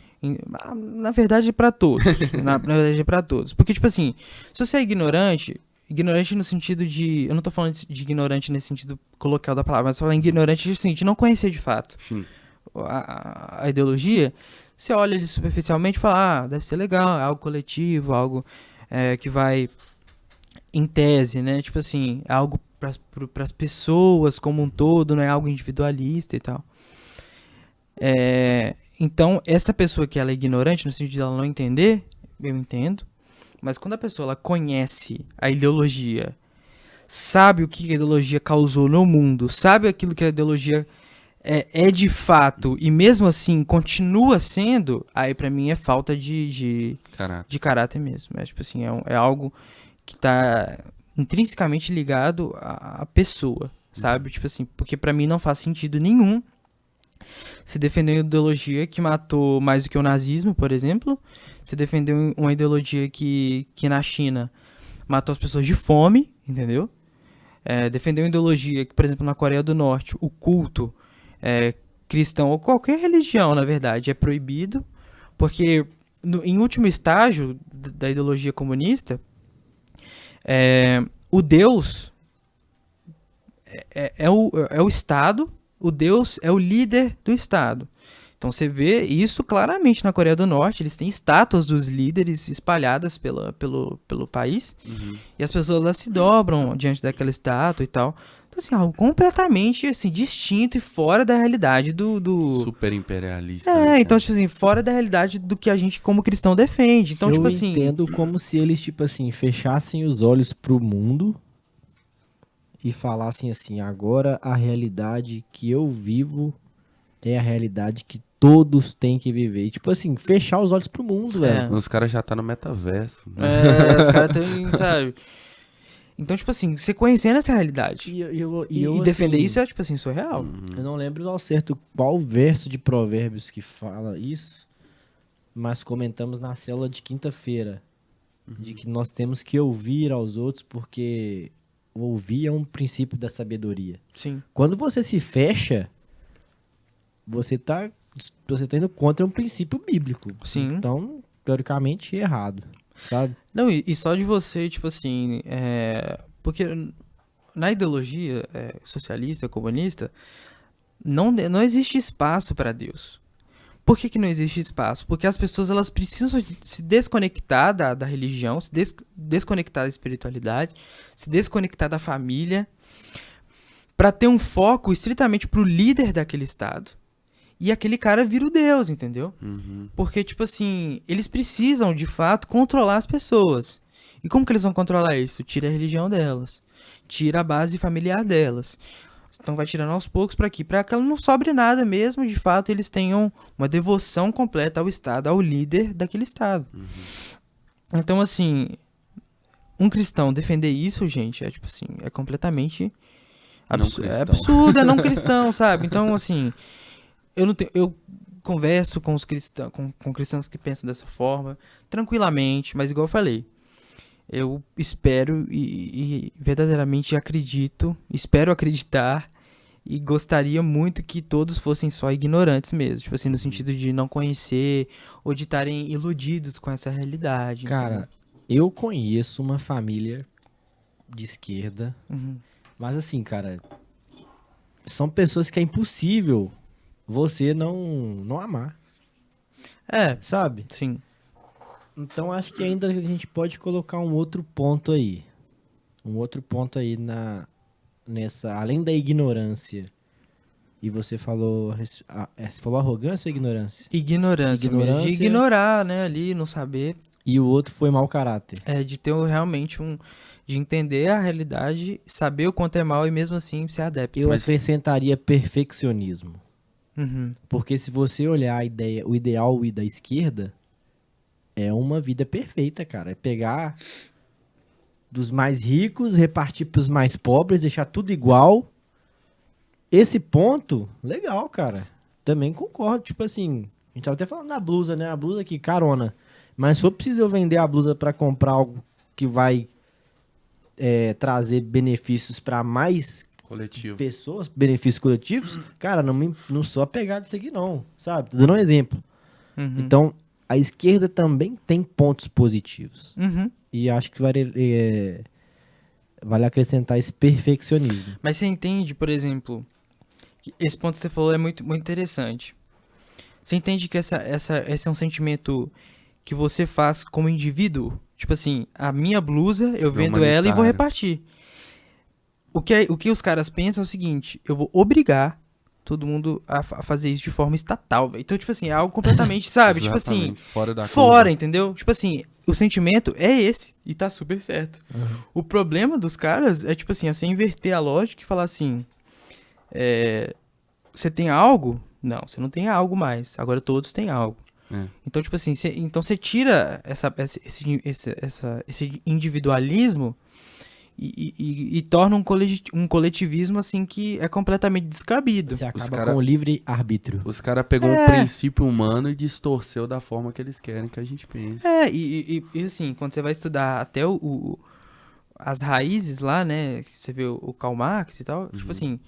Na verdade, pra todos. na verdade, é pra todos. Porque, tipo assim, se você é ignorante no sentido de... Eu não tô falando de ignorante nesse sentido coloquial da palavra, mas tô falando ignorante assim, de não conhecer de fato Sim. a ideologia. Você olha ali superficialmente e fala, deve ser legal, é algo coletivo, algo que vai... em tese, né? Tipo assim, é algo para as pessoas como um todo, não é algo individualista e tal. Então, essa pessoa que ela é ignorante, no sentido de ela não entender, eu entendo. Mas quando a pessoa ela conhece a ideologia, sabe o que a ideologia causou no mundo, sabe aquilo que a ideologia é de fato, e mesmo assim continua sendo, aí pra mim é falta de caráter mesmo. Tipo assim, é algo que tá intrinsecamente ligado à pessoa, sabe? Tipo assim, porque pra mim não faz sentido nenhum se defender uma ideologia que matou mais do que o nazismo, por exemplo, se defender uma ideologia que na China matou as pessoas de fome, entendeu? Defender uma ideologia que, por exemplo, na Coreia do Norte, o culto cristão ou qualquer religião, na verdade, é proibido, porque em último estágio da ideologia comunista, o Deus é o Estado, o Deus é o líder do Estado. Então você vê isso claramente na Coreia do Norte, eles têm estátuas dos líderes espalhadas pelo país, e as pessoas lá se dobram diante daquela estátua e tal. Então assim, algo completamente assim, distinto e fora da realidade do... Super imperialista. Então tipo assim, fora da realidade do que a gente como cristão defende. Então, tipo assim... Eu entendo como se eles, tipo assim, fechassem os olhos pro mundo e falassem assim, agora a realidade que eu vivo é a realidade que todos têm que viver. E, tipo assim, fechar os olhos pro mundo, velho. Os caras já tá no metaverso. Os caras têm, sabe? Então, tipo assim, você conhecendo essa realidade e defender assim, isso é, tipo assim, surreal. Eu não lembro ao certo qual verso de Provérbios que fala isso, mas comentamos na célula de quinta-feira, de que nós temos que ouvir aos outros porque ouvir é um princípio da sabedoria. Sim. Quando você se fecha, você tá indo contra um princípio bíblico. Sim. Então, teoricamente, errado, sabe? Não, e só de você, tipo assim, porque na ideologia socialista, comunista, não existe espaço para Deus. Por que não existe espaço? Porque as pessoas elas precisam se desconectar da religião, se desconectar da espiritualidade, se desconectar da família, para ter um foco estritamente pro líder daquele estado. E aquele cara vira o Deus, entendeu? Porque, tipo assim, eles precisam, de fato, controlar as pessoas. E como que eles vão controlar isso? Tira a religião delas. Tira a base familiar delas. Então vai tirando aos poucos para aqui, para que ela não sobre nada mesmo, de fato eles tenham uma devoção completa ao Estado, ao líder daquele Estado. Então, assim, um cristão defender isso, gente, é tipo assim, é completamente absurdo, é não cristão, sabe? Então, assim, eu converso com os cristãos, com cristãos que pensam dessa forma, tranquilamente, mas igual eu falei, eu espero e verdadeiramente espero acreditar e gostaria muito que todos fossem só ignorantes mesmo, tipo assim, no sentido de não conhecer ou de estarem iludidos com essa realidade. Cara, entendeu? eu conheço uma família de esquerda, mas assim, cara, são pessoas que é impossível você não amar. Sabe? Sim. Então acho que ainda a gente pode colocar um outro ponto aí. Nessa, além da ignorância. E você falou arrogância ou ignorância? Ignorância mesmo. De ignorar, né, ali, não saber. E o outro foi mau caráter. De ter realmente de entender a realidade, saber o quanto é mal e mesmo assim ser adepto. Eu acrescentaria perfeccionismo. Porque se você olhar o ideal da esquerda, é uma vida perfeita, cara. É pegar dos mais ricos, repartir pros mais pobres, deixar tudo igual. Esse ponto, legal, cara. Também concordo. Tipo assim, a gente tava até falando da blusa, né? A blusa aqui, carona. Mas se for preciso eu vender a blusa pra comprar algo que vai trazer benefícios pra mais pessoas, benefícios coletivos, cara, não sou apegado a isso aqui não, sabe? Tô dando um exemplo. Então, a esquerda também tem pontos positivos. E acho que vale acrescentar esse perfeccionismo. Mas você entende, por exemplo, que esse ponto que você falou é muito, muito interessante. Você entende que esse é um sentimento que você faz como indivíduo? Tipo assim, a minha blusa, eu vendo ela e vou repartir. O que os caras pensam é o seguinte, eu vou obrigar todo mundo a fazer isso de forma estatal. Então, tipo assim, é algo completamente, sabe? Tipo assim, fora, entendeu? Tipo assim, o sentimento é esse e tá super certo. O problema dos caras é, tipo assim, é você inverter a lógica e falar assim, você tem algo? Não, você não tem algo mais. Agora todos têm algo. Então, tipo assim, você tira esse individualismo e torna um coletivismo assim que é completamente descabido. Você acaba com o livre-arbítrio. Os caras pegou um princípio humano e distorceu da forma que eles querem que a gente pense. E assim, quando você vai estudar até as raízes lá, né, que você vê o Karl Marx e tal, tipo assim,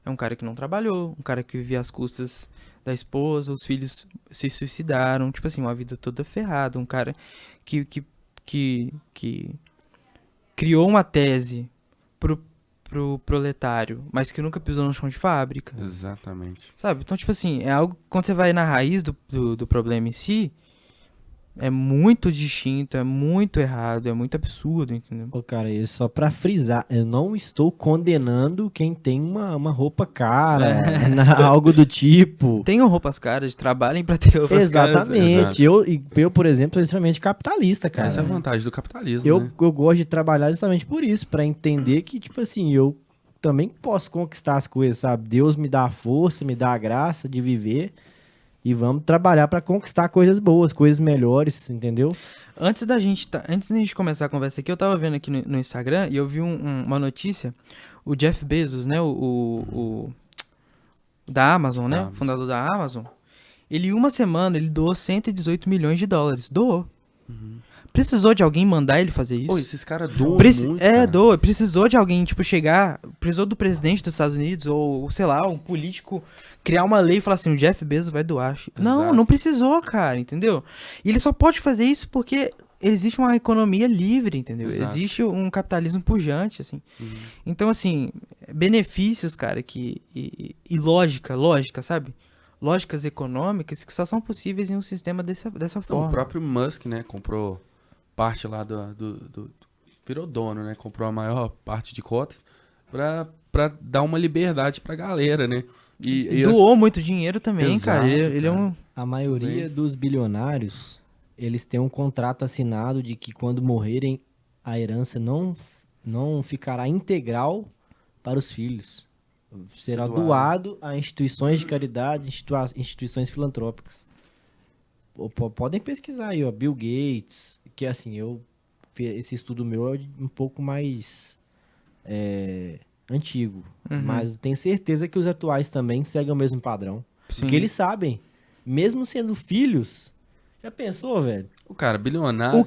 é um cara que não trabalhou, um cara que vivia às custas da esposa, os filhos se suicidaram, tipo assim, uma vida toda ferrada, um cara que criou uma tese pro proletário, mas que nunca pisou no chão de fábrica. Exatamente. Sabe? Então, tipo assim, é algo, quando você vai na raiz do problema em si, é muito distinto, é muito errado, é muito absurdo, entendeu? Pô, cara, e só pra frisar, eu não estou condenando quem tem uma roupa cara, algo do tipo. Tenham roupas caras, trabalhem pra ter roupas Exatamente. caras. Eu, por exemplo, sou extremamente capitalista, cara. Essa é a vantagem do capitalismo, eu gosto de trabalhar justamente por isso, pra entender que, tipo assim, eu também posso conquistar as coisas, sabe? Deus me dá a força, me dá a graça de viver. E vamos trabalhar para conquistar coisas boas, coisas melhores, entendeu? Antes da gente começar a conversa aqui, eu tava vendo aqui no Instagram e eu vi uma notícia. O Jeff Bezos, né? O da Amazon, né? O fundador da Amazon. Ele, em uma semana, ele doou 118 milhões de dólares. Doou. Precisou de alguém mandar ele fazer isso? Pô, esses caras doam muito, cara. Doa. Precisou de alguém, tipo, precisou do presidente dos Estados Unidos ou, sei lá, um político criar uma lei e falar assim, o Jeff Bezos vai doar. Exato. Não precisou, cara, entendeu? E ele só pode fazer isso porque existe uma economia livre, entendeu? Exato. Existe um capitalismo pujante, assim. Então, assim, benefícios, cara, e lógica, sabe? lógicas econômicas que só são possíveis em um sistema dessa forma. O próprio Musk, né, comprou parte lá virou dono, né? Comprou a maior parte de cotas pra dar uma liberdade pra galera, né? E doou muito dinheiro também, Exato, cara. Ele é um... A maioria dos bilionários, eles têm um contrato assinado de que quando morrerem, a herança não ficará integral para os filhos. Será doado a instituições de caridade, instituições filantrópicas. Podem pesquisar aí, ó, Bill Gates, que assim, esse estudo meu é um pouco mais antigo, mas tenho certeza que os atuais também seguem o mesmo padrão. Sim. Porque eles sabem, mesmo sendo filhos, já pensou, velho? O cara bilionário,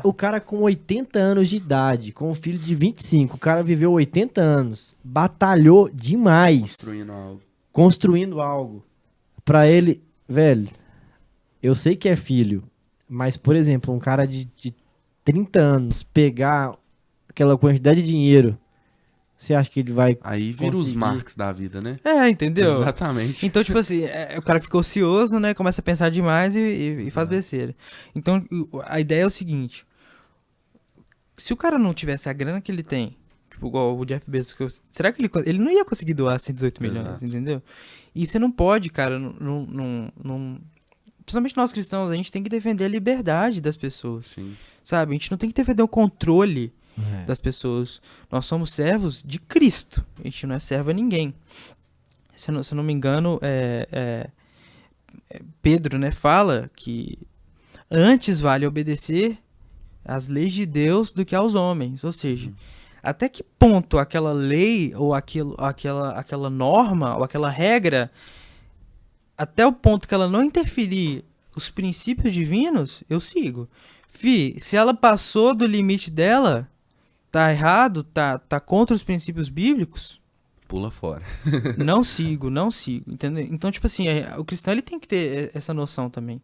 O cara com 80 anos de idade, com um filho de 25, o cara viveu 80 anos, batalhou demais construindo algo. Pra ele, velho, eu sei que é filho, mas, por exemplo, um cara de 30 anos pegar aquela quantidade de dinheiro, você acha que ele vai Aí vira os Marx da vida, né? Entendeu? Exatamente. Então, tipo assim, o cara fica ocioso, né? Começa a pensar demais e faz besteira. Então, a ideia é o seguinte. Se o cara não tivesse a grana que ele tem, tipo, igual o Jeff Bezos, será que ele não ia conseguir doar 118 milhões, entendeu? E você não pode, cara, principalmente nós cristãos, a gente tem que defender a liberdade das pessoas. Sim. Sabe? A gente não tem que defender o controle das pessoas. Nós somos servos de Cristo. A gente não é servo a ninguém. Se eu não me engano, Pedro, né, fala que antes vale obedecer às leis de Deus do que aos homens. Ou seja, até que ponto aquela lei ou aquela norma ou aquela regra, até o ponto que ela não interferir os princípios divinos, eu sigo. Se ela passou do limite dela, tá errado, tá contra os princípios bíblicos, pula fora. não sigo, entendeu? Então, tipo assim, o cristão ele tem que ter essa noção também.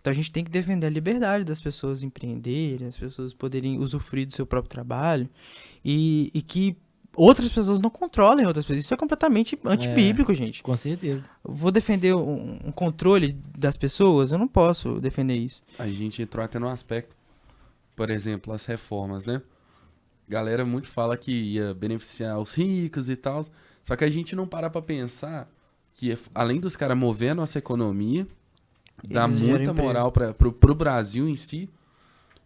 Então a gente tem que defender a liberdade das pessoas empreenderem, as pessoas poderem usufruir do seu próprio trabalho e que outras pessoas não controlem outras pessoas. Isso é completamente antibíblico, gente. Com certeza. Vou defender um controle das pessoas? Eu não posso defender isso. A gente entrou até no aspecto, por exemplo, as reformas, né? Galera muito fala que ia beneficiar os ricos e tal, só que a gente não para pra pensar que além dos caras mover a nossa economia, dá muita moral pro Brasil em si,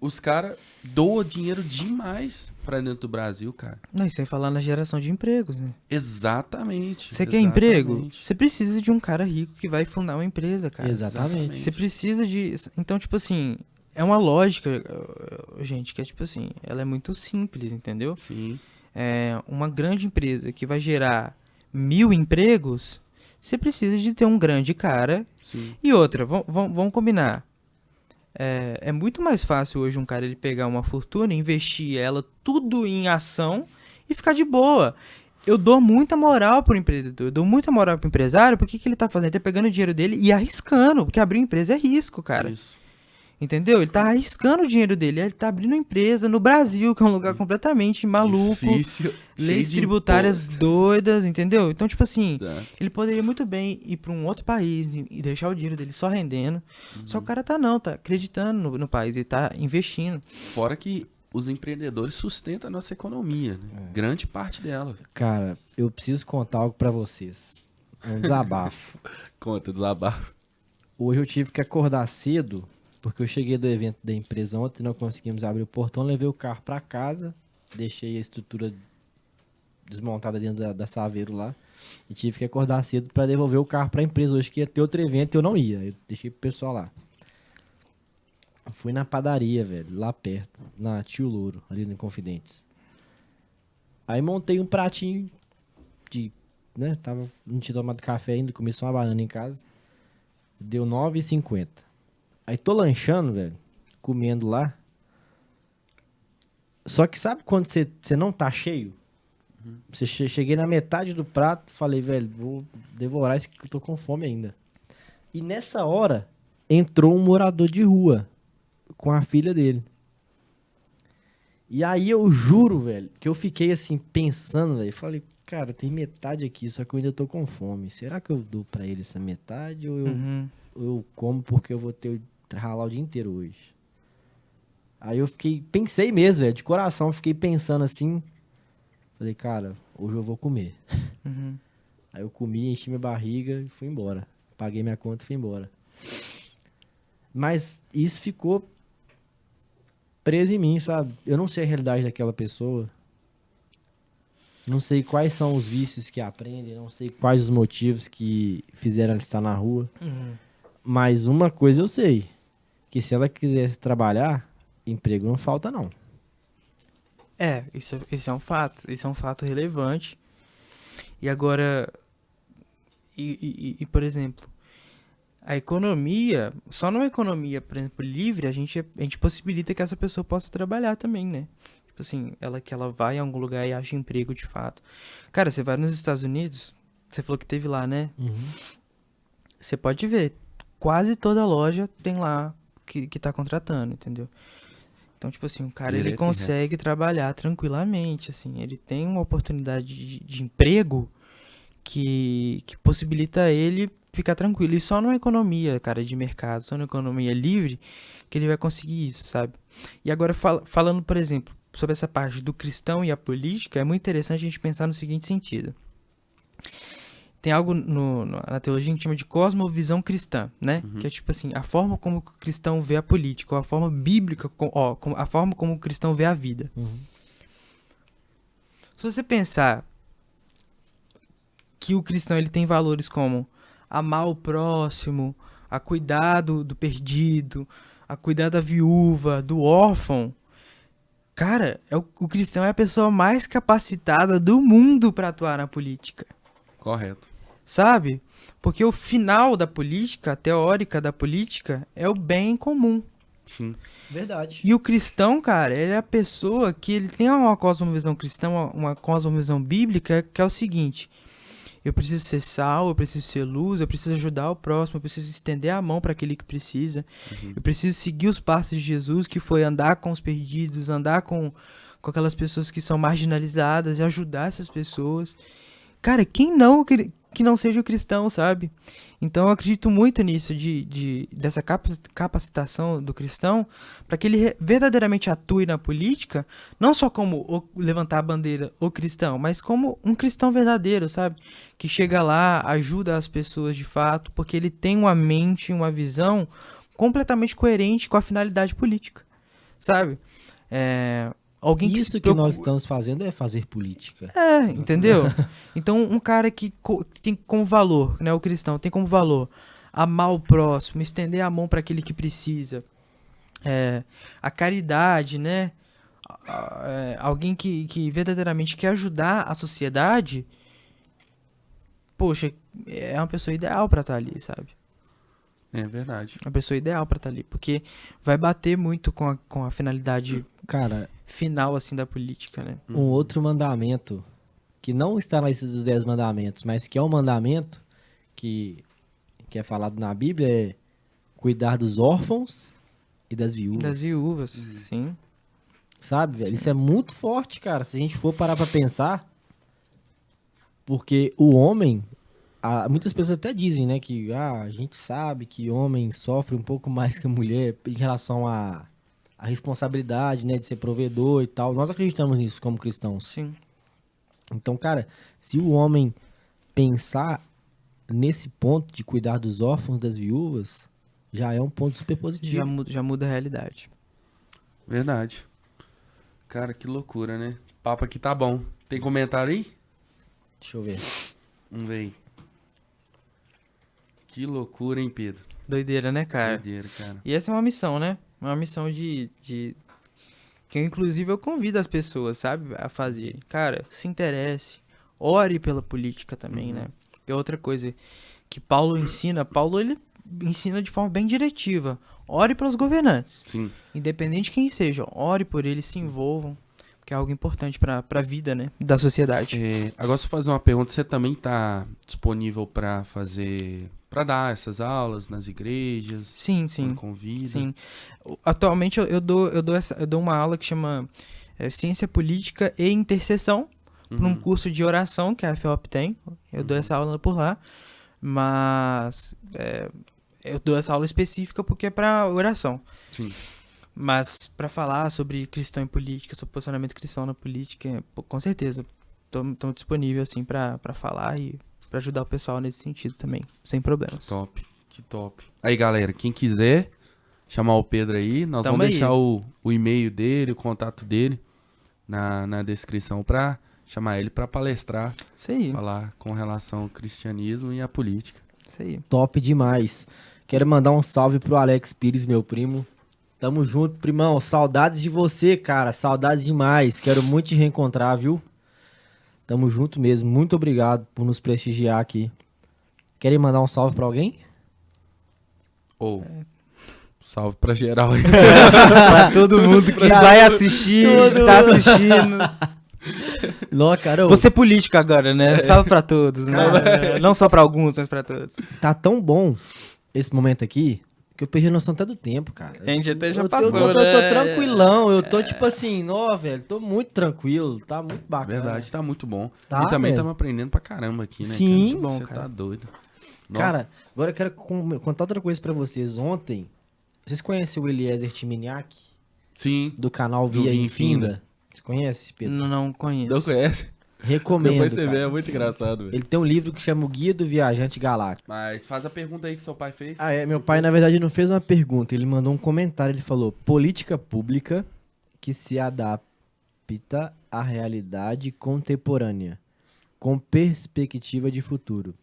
os caras doam dinheiro demais pra dentro do Brasil, cara. Não, e sem falar na geração de empregos, né? Exatamente. Você quer emprego? Você precisa de um cara rico que vai fundar uma empresa, cara. Exatamente. Você precisa de... Então, tipo assim, é uma lógica, gente, que é tipo assim, ela é muito simples, entendeu? Sim. Uma grande empresa que vai gerar 1000 empregos, você precisa de ter um grande cara. Sim. E outra, vamos combinar. É muito mais fácil hoje um cara ele pegar uma fortuna, investir ela tudo em ação e ficar de boa. Eu dou muita moral pro empreendedor, eu dou muita moral pro empresário, porque que ele tá fazendo? Ele tá pegando o dinheiro dele e arriscando, porque abrir uma empresa é risco, cara. Isso. Entendeu? Ele tá arriscando o dinheiro dele, ele tá abrindo uma empresa no Brasil, que é um lugar completamente maluco. Difícil, leis tributárias doidas, entendeu? Então, tipo assim, ele poderia muito bem ir pra um outro país e deixar o dinheiro dele só rendendo. Só o cara tá acreditando no país, ele tá investindo. Fora que os empreendedores sustentam a nossa economia, né? Grande parte dela. Cara, eu preciso contar algo pra vocês. É um desabafo. Conta, desabafo. Hoje eu tive que acordar cedo, porque eu cheguei do evento da empresa ontem, não conseguimos abrir o portão, levei o carro pra casa, deixei a estrutura desmontada dentro da Saveiro lá, e tive que acordar cedo pra devolver o carro pra empresa hoje, que ia ter outro evento e eu não ia, eu deixei pro pessoal lá. Fui na padaria, velho, lá perto, na Tio Louro, ali no Confidentes. Aí montei um pratinho de, né, não tinha tomado café ainda, comi só uma banana em casa, deu R$9,50. Aí tô lanchando, velho, comendo lá. Só que sabe quando você não tá cheio? Cheguei na metade do prato, falei, velho, vou devorar isso que eu tô com fome ainda. E nessa hora, entrou um morador de rua com a filha dele. E aí eu juro, velho, que eu fiquei assim, pensando, velho, falei, cara, tem metade aqui, só que eu ainda tô com fome. Será que eu dou pra ele essa metade ou eu como porque eu vou ter ralar o dia inteiro hoje? Aí eu pensei mesmo, velho, de coração, fiquei pensando assim. Falei, cara, hoje eu vou comer. Aí eu comi, enchi minha barriga e fui embora. Paguei minha conta e fui embora. Mas isso ficou preso em mim, sabe? Eu não sei a realidade daquela pessoa. Não sei quais são os vícios que aprendem, não sei quais os motivos que fizeram ela estar na rua. Mas uma coisa eu sei, que se ela quisesse trabalhar, emprego não falta, não. Isso é um fato. Isso é um fato relevante. E agora, por exemplo, a economia, só numa economia, por exemplo, livre, a gente possibilita que essa pessoa possa trabalhar também, né? Tipo assim, que ela vai em algum lugar e acha emprego de fato. Cara, você vai nos Estados Unidos, você falou que teve lá, né? Você pode ver, quase toda loja tem lá que tá contratando, entendeu? Então, tipo assim, o cara, ele consegue trabalhar tranquilamente, assim, ele tem uma oportunidade de emprego que possibilita ele ficar tranquilo. E só numa economia, cara, de mercado, só numa economia livre, que ele vai conseguir isso, sabe? E agora, falando, por exemplo, sobre essa parte do cristão e a política, é muito interessante a gente pensar no seguinte sentido. Tem algo na teologia que a gente chama de cosmovisão cristã, né? Que é tipo assim, a forma como o cristão vê a política, ou a forma bíblica, a forma como o cristão vê a vida. Se você pensar que o cristão ele tem valores como amar o próximo, a cuidar do perdido, a cuidar da viúva, do órfão, cara, o cristão é a pessoa mais capacitada do mundo para atuar na política. Correto. Sabe? Porque o final da política, a teórica da política, é o bem comum. Sim. Verdade. E o cristão, cara, ele é a pessoa que ele tem uma cosmovisão cristã, uma cosmovisão bíblica, que é o seguinte: eu preciso ser sal, eu preciso ser luz, eu preciso ajudar o próximo, eu preciso estender a mão para aquele que precisa, eu preciso seguir os passos de Jesus, que foi andar com os perdidos, andar com aquelas pessoas que são marginalizadas e ajudar essas pessoas. Cara, quem não que não seja cristão, sabe? Então eu acredito muito nisso, dessa capacitação do cristão, para que ele verdadeiramente atue na política, não só como levantar a bandeira o cristão, mas como um cristão verdadeiro, sabe? Que chega lá, ajuda as pessoas de fato, porque ele tem uma mente, uma visão completamente coerente com a finalidade política, sabe? Alguém isso que nós estamos fazendo é fazer política. Entendeu? Então, um cara que tem como valor, né, o cristão tem como valor amar o próximo, estender a mão para aquele que precisa, a caridade, né? Alguém que verdadeiramente quer ajudar a sociedade, poxa, é uma pessoa ideal para estar ali, sabe? É verdade. Uma pessoa ideal para estar ali, porque vai bater muito com a finalidade, cara, final assim da política, né? Um outro mandamento que não está na lista dos 10 mandamentos, mas que é um mandamento que é falado na Bíblia é cuidar dos órfãos e das viúvas. Das viúvas, sim. Sabe, velho? Isso é muito forte, cara, se a gente for parar pra pensar, porque o homem, muitas pessoas até dizem, né, que a gente sabe que homem sofre um pouco mais que a mulher em relação a responsabilidade, né, de ser provedor e tal. Nós acreditamos nisso como cristãos. Sim. Então, cara, se o homem pensar nesse ponto de cuidar dos órfãos, das viúvas, já é um ponto super positivo. Já muda a realidade. Verdade. Cara, que loucura, né? O papo aqui tá bom. Tem comentário aí? Deixa eu ver. Vamos ver aí. Que loucura, hein, Pedro? Doideira, né, cara? Doideira, cara. E essa é uma missão, né? Uma missão que inclusive eu convido as pessoas, sabe, a fazer. Cara, se interesse, ore pela política também, né? É outra coisa que Paulo ensina. Ele ensina de forma bem diretiva. Ore pelos governantes. Sim. Independente de quem sejam, ore por eles, se envolvam, que é algo importante para a vida, né, da sociedade. Agora, se eu fazer uma pergunta, você também tá disponível para dar essas aulas nas igrejas? Sim. Convida? Sim. Atualmente eu dou uma aula que chama Ciência Política e Intercessão, para um curso de oração que a FEOP tem. Eu dou essa aula por lá, mas eu dou essa aula específica porque é para oração. Sim. Mas para falar sobre cristão em política, sobre posicionamento cristão na política, com certeza, estou disponível assim para falar e para ajudar o pessoal nesse sentido também, sem problemas. Que top. Aí, galera, quem quiser chamar o Pedro aí, nós vamos deixar o e-mail dele, o contato dele na descrição para chamar ele para palestrar. Isso aí. Falar com relação ao cristianismo e à política. Isso aí. Top demais. Quero mandar um salve pro Alex Pires, meu primo. Tamo junto, primão. Saudades de você, cara. Saudades demais. Quero muito te reencontrar, viu? Tamo junto mesmo. Muito obrigado por nos prestigiar aqui. Querem mandar um salve pra alguém? Salve pra geral aí. Pra todo mundo que vai assistir, tá assistindo. Não, cara. Você é político agora, né? Salve pra todos, né? Não só pra alguns, mas pra todos. Tá tão bom esse momento aqui que eu perdi a noção até do tempo, cara. A gente até já Eu passou, tô né? tranquilão. Eu tô tipo assim, velho. Tô muito tranquilo. Tá muito bacana. Verdade, tá muito bom. Tá, e também velho. estamos aprendendo pra caramba aqui, né? Sim. Cara? Bom, Você cara. tá doido. Nossa. Cara, agora eu quero contar outra coisa pra vocês. Ontem, vocês conhecem o Eliezer Timiniak? Sim. Do canal Do Via Via Infinda? Você conhece, Pedro? Não conheço. Não conhece? Recomendo, Depois você cara. vê, é muito engraçado, velho. Ele tem um livro que chama O Guia do Viajante Galáctico. Mas faz a pergunta aí que seu pai fez. Meu pai, na verdade, não fez uma pergunta. Ele mandou um comentário. Ele falou, política pública que se adapta à realidade contemporânea, com perspectiva de futuro.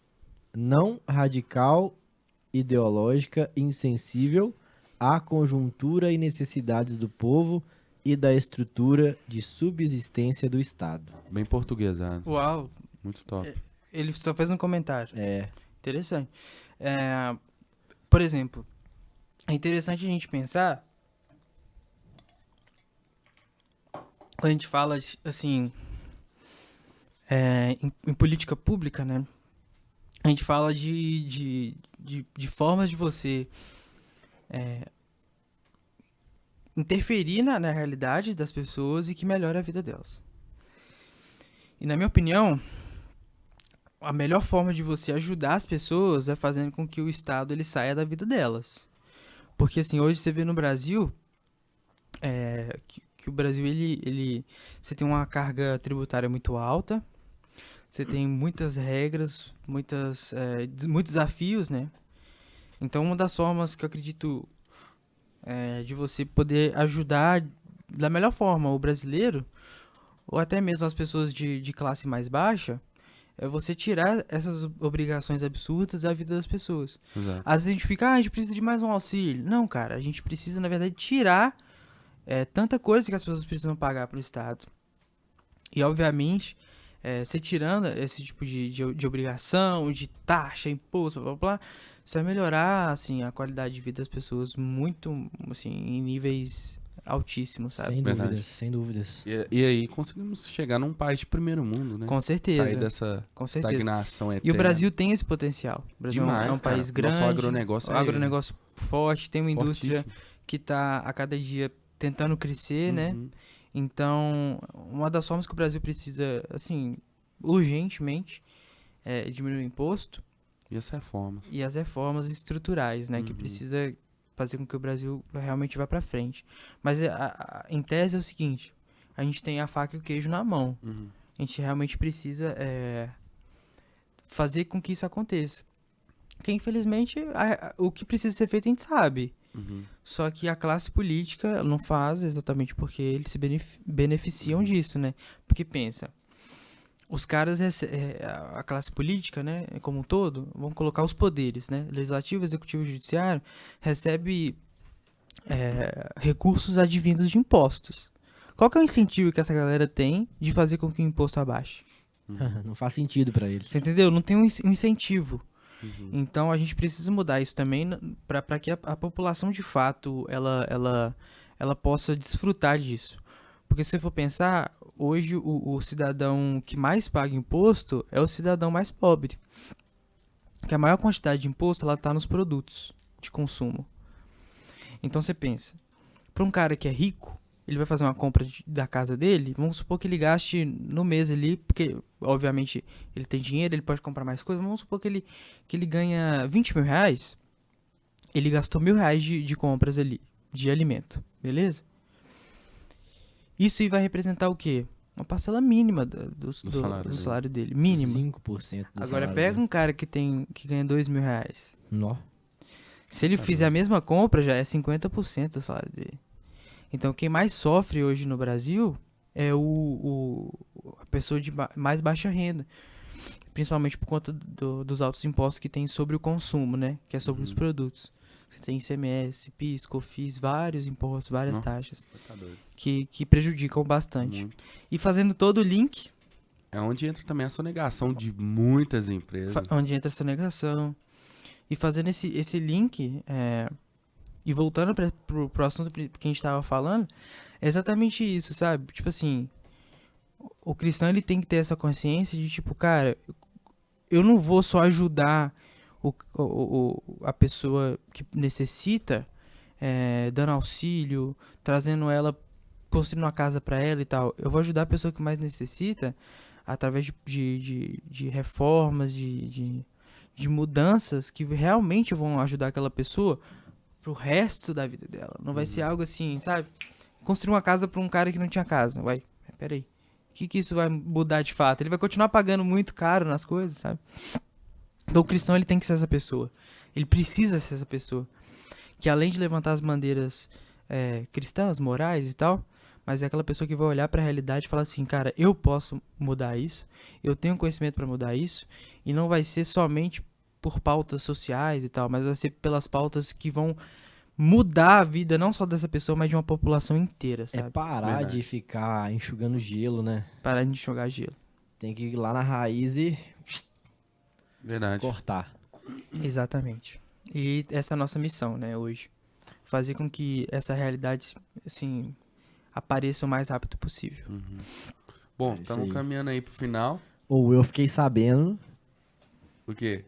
Não radical, ideológica, insensível à conjuntura e necessidades do povo e da estrutura de subsistência do Estado. Bem portuguesado. Uau, Muito top. ele só fez um comentário. É. Interessante. Por exemplo, é interessante a gente pensar, quando a gente fala, assim, em política pública, né? A gente fala de formas de você interferir na realidade das pessoas e que melhora a vida delas. E na minha opinião, a melhor forma de você ajudar as pessoas é fazendo com que o Estado ele saia da vida delas. Porque assim, hoje você vê no Brasil que o Brasil você tem uma carga tributária muito alta, você tem muitas regras, muitos desafios, né? Então uma das formas que eu acredito de você poder ajudar da melhor forma o brasileiro, ou até mesmo as pessoas de classe mais baixa, é você tirar essas obrigações absurdas da vida das pessoas. Exato. Às vezes a gente fica, a gente precisa de mais um auxílio. Não, cara, a gente precisa, na verdade, tirar tanta coisa que as pessoas precisam pagar para o Estado. E, obviamente, você tirando esse tipo de obrigação, de taxa, imposto, blá, blá, blá, isso vai melhorar, assim, a qualidade de vida das pessoas muito, assim, em níveis altíssimos, sabe? Sem Verdade. dúvidas, sem dúvidas. E aí conseguimos chegar num país de primeiro mundo, né? Com certeza. Sair dessa Com certeza. estagnação eterna. E o Brasil tem esse potencial. O Brasil Demais, é um país cara. grande. Nosso agronegócio um agronegócio forte, tem uma indústria fortíssimo. que está a cada dia tentando crescer, né? Uhum. Então, uma das formas que o Brasil precisa, assim, urgentemente, é diminuir o imposto E as reformas. e as reformas estruturais, né? Que Uhum. precisa fazer com que o Brasil realmente vá para frente. Mas em tese é o seguinte, a gente tem a faca e o queijo na mão. Uhum. A gente realmente precisa fazer com que isso aconteça. Porque, infelizmente, o que precisa ser feito a gente sabe. Uhum. Só que a classe política não faz exatamente porque eles se beneficiam disso, né? Porque pensa, os caras, a classe política, né, como um todo, vão colocar os poderes, né? Legislativo, executivo e judiciário, recebe recursos advindos de impostos. Qual que é o incentivo que essa galera tem de fazer com que o imposto abaixe? Não faz sentido pra eles. Você entendeu? Não tem um incentivo. Uhum. Então a gente precisa mudar isso também para que a população de fato ela possa desfrutar disso. Porque se você for pensar, hoje o cidadão que mais paga imposto é o cidadão mais pobre. Porque a maior quantidade de imposto ela está nos produtos de consumo. Então você pensa, para um cara que é rico, ele vai fazer uma compra da casa dele, vamos supor que ele gaste no mês ali, porque obviamente ele tem dinheiro, ele pode comprar mais coisas, vamos supor que ele ganha 20 mil reais, ele gastou R$1.000 de compras ali, de alimento, beleza? Isso aí vai representar o quê? Uma parcela mínima do salário dele, mínima. 5% do Agora salário pega dele. um cara que ganha R$2.000. Nó. Se ele fizer a mesma compra, já é 50% do salário dele. Então, quem mais sofre hoje no Brasil é a pessoa de mais baixa renda. Principalmente por conta dos altos impostos que tem sobre o consumo, né? Que é sobre os produtos. Você tem ICMS, PIS, COFINS, vários impostos, várias taxas que prejudicam bastante. Muito. E fazendo todo o link... É onde entra também a sonegação de muitas empresas. Onde entra a sonegação. E fazendo esse link... E voltando pro assunto que a gente tava falando, é exatamente isso, sabe? Tipo assim, o cristão ele tem que ter essa consciência de tipo, cara, eu não vou só ajudar a pessoa que necessita, dando auxílio, trazendo ela, construindo uma casa para ela e tal. Eu vou ajudar a pessoa que mais necessita através de reformas, de mudanças que realmente vão ajudar aquela pessoa pro resto da vida dela. Não vai ser algo assim, sabe? Construir uma casa pra um cara que não tinha casa. Uai, peraí. O que isso vai mudar de fato? Ele vai continuar pagando muito caro nas coisas, sabe? Então o cristão ele tem que ser essa pessoa. Ele precisa ser essa pessoa. Que além de levantar as bandeiras cristãs, morais e tal, mas é aquela pessoa que vai olhar pra realidade e falar assim, cara, eu posso mudar isso, eu tenho conhecimento pra mudar isso, e não vai ser somente por pautas sociais e tal, mas vai ser pelas pautas que vão mudar a vida não só dessa pessoa, mas de uma população inteira, sabe? É parar de ficar enxugando gelo, né? Parar de enxugar gelo. Tem que ir lá na raiz e cortar. Exatamente. E essa é a nossa missão, né, hoje. Fazer com que essa realidade, assim, apareça o mais rápido possível. Bom, estamos caminhando aí pro final. Ou eu fiquei sabendo... O quê?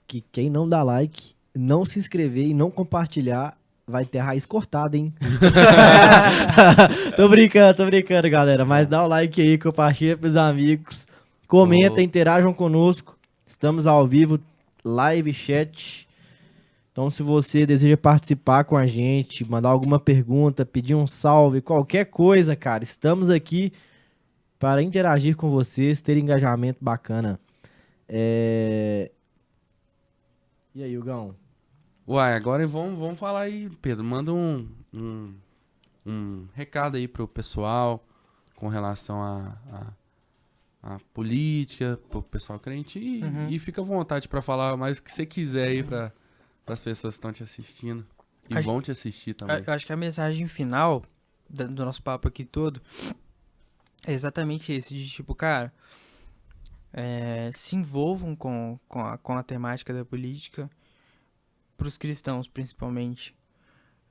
Que quem não dá like, não se inscrever e não compartilhar, vai ter a raiz cortada, hein? Tô brincando, galera. Mas dá o like aí, compartilha pros amigos. Comenta, interajam conosco. Estamos ao vivo, live chat. Então, se você deseja participar com a gente, mandar alguma pergunta, pedir um salve, qualquer coisa, cara, estamos aqui para interagir com vocês, ter engajamento bacana. E aí, Hugão? Uai, agora vamos falar aí, Pedro. Manda um recado aí pro pessoal com relação a política, pro pessoal crente. E fica à vontade pra falar mais o que você quiser aí pras pessoas que estão te assistindo. E vão te assistir também. Eu acho que a mensagem final do nosso papo aqui todo é exatamente esse. De tipo, cara... se envolvam com a temática da política, para os cristãos principalmente.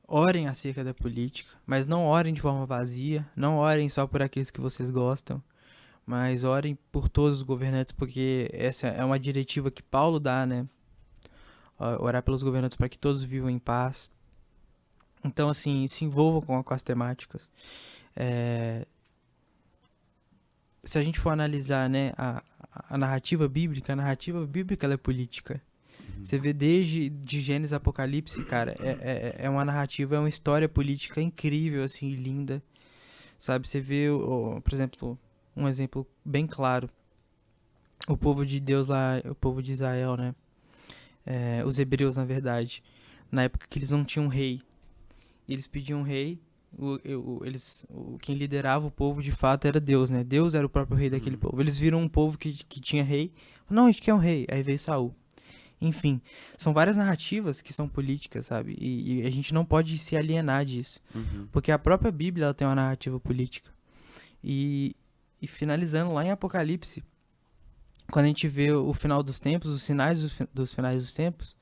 Orem acerca da política, mas não orem de forma vazia, não orem só por aqueles que vocês gostam, mas orem por todos os governantes, porque essa é uma diretiva que Paulo dá, né? Orar pelos governantes para que todos vivam em paz. Então, assim, se envolvam com as temáticas. Se a gente for analisar, né, a narrativa bíblica ela é política. Você vê desde de Gênesis a Apocalipse, cara, é uma narrativa, é uma história política incrível, assim, linda, sabe? Você vê, por exemplo, um exemplo bem claro, o povo de Deus lá, o povo de Israel, né? Os hebreus, na verdade, na época que eles não tinham rei, eles pediam um rei. Quem liderava o povo de fato era Deus, né? Deus era o próprio rei daquele povo. Eles viram um povo que tinha rei. Não, a gente quer um rei. Aí veio Saul. Enfim, são várias narrativas que são políticas, sabe? E a gente não pode se alienar disso. Porque a própria Bíblia ela tem uma narrativa política. E finalizando lá em Apocalipse, quando a gente vê o final dos tempos, os sinais dos finais dos tempos,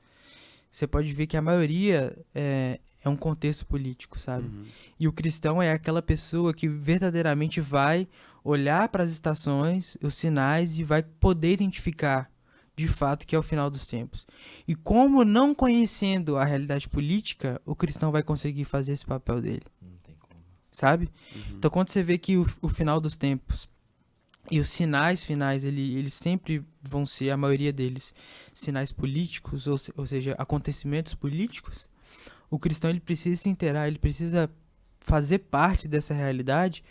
você pode ver que a maioria é um contexto político, sabe? E o cristão é aquela pessoa que verdadeiramente vai olhar para as estações, os sinais, e vai poder identificar de fato que é o final dos tempos. E como não conhecendo a realidade política, o cristão vai conseguir fazer esse papel dele. Não tem como. sabe? Então, quando você vê que o final dos tempos e os sinais finais, eles sempre vão ser, a maioria deles, sinais políticos, ou seja, acontecimentos políticos, o cristão ele precisa se inteirar, ele precisa fazer parte dessa realidade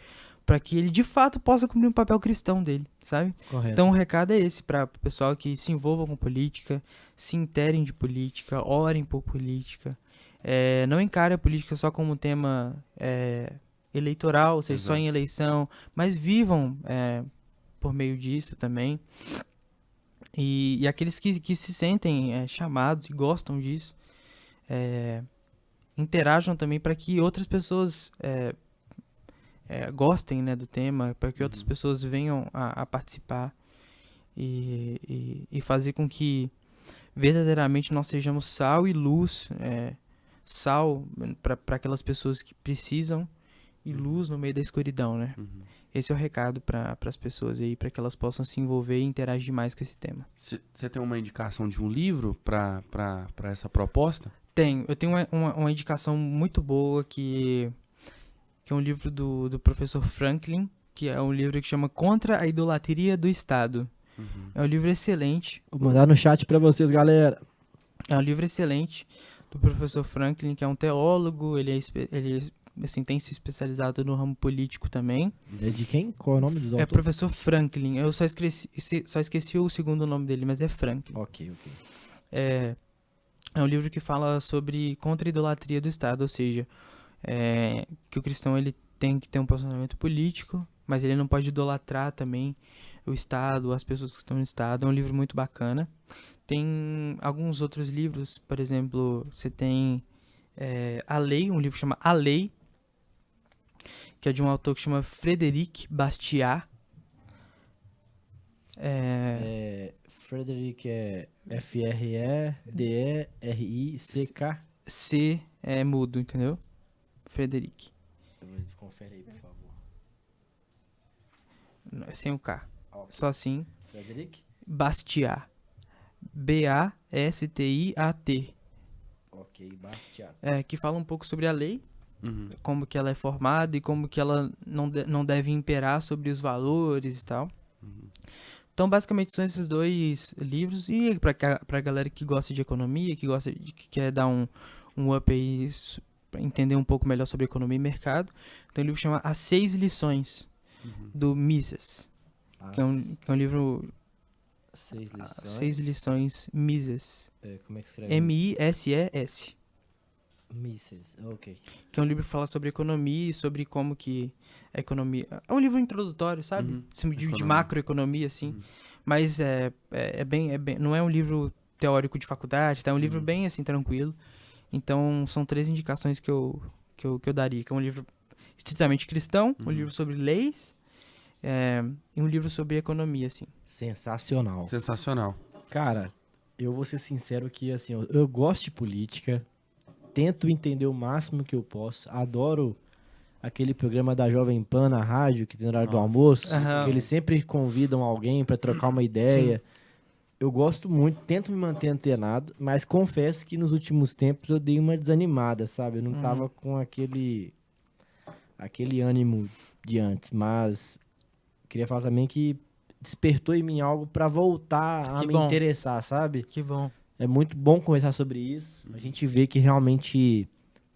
para que ele, de fato, possa cumprir um papel cristão dele, sabe? Correto. Então, o recado é esse para o pessoal que se envolva com política, se inteirem de política, orem por política, não encare a política só como um tema eleitoral, ou seja, só em eleição, mas vivam por meio disso também. E aqueles que se sentem chamados e gostam disso, interajam também para que outras pessoas gostem, né, do tema, para que outras pessoas venham a participar e fazer com que verdadeiramente nós sejamos sal e luz, sal para aquelas pessoas que precisam e luz no meio da escuridão, né? Esse é o recado para as pessoas aí, para que elas possam se envolver e interagir mais com esse tema. Você tem uma indicação de um livro para essa proposta? Eu tenho uma indicação muito boa que é um livro do professor Franklin, que é um livro que chama Contra a Idolatria do Estado. É um livro excelente. Vou mandar no chat para vocês, galera. É um livro excelente do professor Franklin, que é um teólogo, ele assim, tem se especializado no ramo político também. É de quem? Qual é o nome do autor? É professor Franklin. Eu só esqueci o segundo nome dele, mas é Franklin. Ok. É um livro que fala sobre contra a idolatria do Estado, ou seja, que o cristão ele tem que ter um posicionamento político, mas ele não pode idolatrar também o Estado, as pessoas que estão no Estado. É um livro muito bacana. Tem alguns outros livros, por exemplo, você tem A Lei, um livro que chama A Lei, que é de um autor que chama Frédéric Bastiat. Frédéric é F-R-E-D-E-R-I-C-K. C é mudo, entendeu? Frédéric. Confere aí, por favor. Não, é sem o K. Okay. Só assim. Frédéric? Bastiat. B-A-S-T-I-A-T. Ok, Bastiat. Que fala um pouco sobre a lei, como que ela é formada e como que ela não deve imperar sobre os valores e tal. Então, basicamente, são esses dois livros. E pra galera que gosta de economia, que quer dar um up aí, pra entender um pouco melhor sobre economia e mercado, tem um livro que chama As 6 Lições, do Mises. Que é um livro... 6 lições. 6 lições Mises. Como é que escreve? M-I-S-E-S. Mises, ok. Que é um livro que fala sobre economia e sobre como que a economia... É um livro introdutório, sabe? De macroeconomia, assim. Mas não é um livro teórico de faculdade, tá? É um livro bem, assim, tranquilo. Então, são 3 indicações que eu daria. Que é um livro estritamente cristão, um livro sobre leis, e um livro sobre economia, assim. Sensacional. Cara, eu vou ser sincero que, assim, eu gosto de política, tento entender o máximo que eu posso, adoro aquele programa da Jovem Pan na rádio, que tem no horário do almoço, que eles sempre convidam alguém para trocar uma ideia. Sim. Eu gosto muito, tento me manter antenado, mas confesso que nos últimos tempos eu dei uma desanimada, sabe? Eu não tava com aquele ânimo de antes, mas queria falar também que despertou em mim algo para voltar a me interessar, sabe? Que bom. É muito bom conversar sobre isso. A gente vê que realmente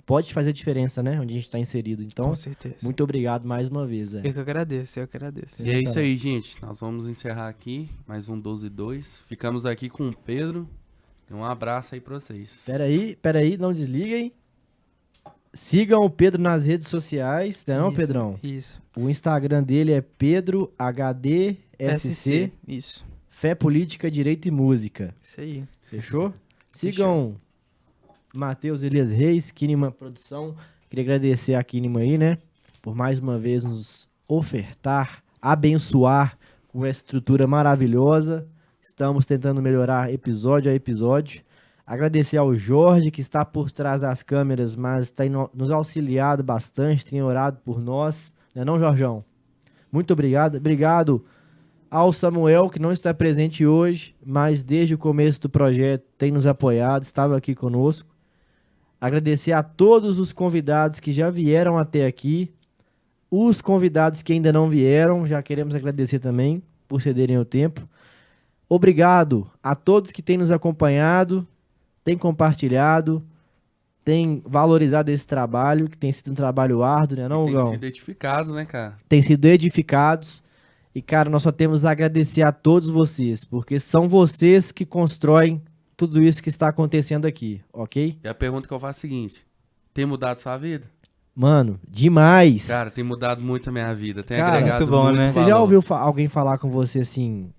pode fazer diferença, né? Onde a gente está inserido. Então, com certeza. Muito obrigado mais uma vez. Eu que agradeço. E é isso aí, gente. Nós vamos encerrar aqui mais um 12-2. Ficamos aqui com o Pedro. Um abraço aí pra vocês. Peraí, não desliguem. Sigam o Pedro nas redes sociais, não, isso, Pedrão? Isso. O Instagram dele é PedroHDSC. Isso. Fé, Política, Direito e Música. Isso aí. Fechou? Sigam Matheus Elias Reis, Kinema Produção. Queria agradecer a Kinema aí, né? Por mais uma vez nos ofertar, abençoar com essa estrutura maravilhosa. Estamos tentando melhorar episódio a episódio. Agradecer ao Jorge, que está por trás das câmeras, mas tem nos auxiliado bastante, tem orado por nós. Não é não, Jorjão? Muito obrigado. Obrigado ao Samuel, que não está presente hoje, mas desde o começo do projeto tem nos apoiado, estava aqui conosco. Agradecer a todos os convidados que já vieram até aqui. Os convidados que ainda não vieram, já queremos agradecer também por cederem o tempo. Obrigado a todos que têm nos acompanhado, têm compartilhado, têm valorizado esse trabalho, que tem sido um trabalho árduo, né, não, Hugão? Tem sido edificados, né, cara? Tem sido edificados. E, cara, nós só temos a agradecer a todos vocês, porque são vocês que constroem tudo isso que está acontecendo aqui, ok? E a pergunta que eu faço é a seguinte: tem mudado sua vida? Mano, demais. Cara, tem mudado muito a minha vida. Tem Cara, agregado muito bom, muito né? Você valor. já ouviu alguém falar com você assim,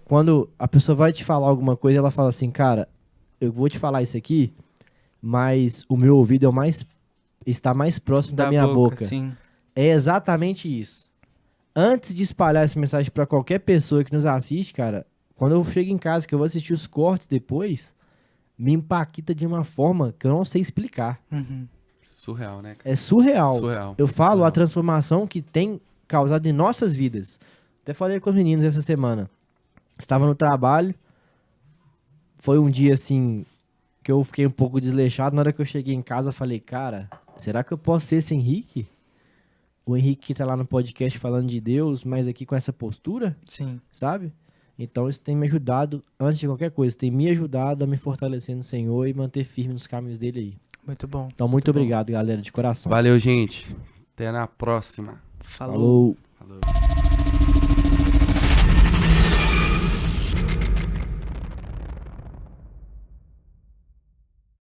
quando a pessoa vai te falar alguma coisa, ela fala assim, cara, eu vou te falar isso aqui, mas o meu ouvido está mais próximo da minha boca. Sim. É exatamente isso. Antes de espalhar essa mensagem pra qualquer pessoa que nos assiste, cara, quando eu chego em casa, que eu vou assistir os cortes depois, me impacta de uma forma que eu não sei explicar. Uhum. Surreal, né, cara? É surreal. Surreal. Eu falo Surreal. a transformação que tem causado em nossas vidas. Até falei com os meninos essa semana. Estava no trabalho. Foi um dia assim que eu fiquei um pouco desleixado. Na hora que eu cheguei em casa, eu falei, cara, será que eu posso ser esse Henrique? O Henrique que tá lá no podcast falando de Deus, mas aqui com essa postura, Sim. sabe? Então isso tem me ajudado, antes de qualquer coisa, tem me ajudado a me fortalecer no Senhor e manter firme nos caminhos dele aí. Muito bom. Então muito obrigado, galera, de coração. Valeu, gente. Até na próxima. Falou. Falou.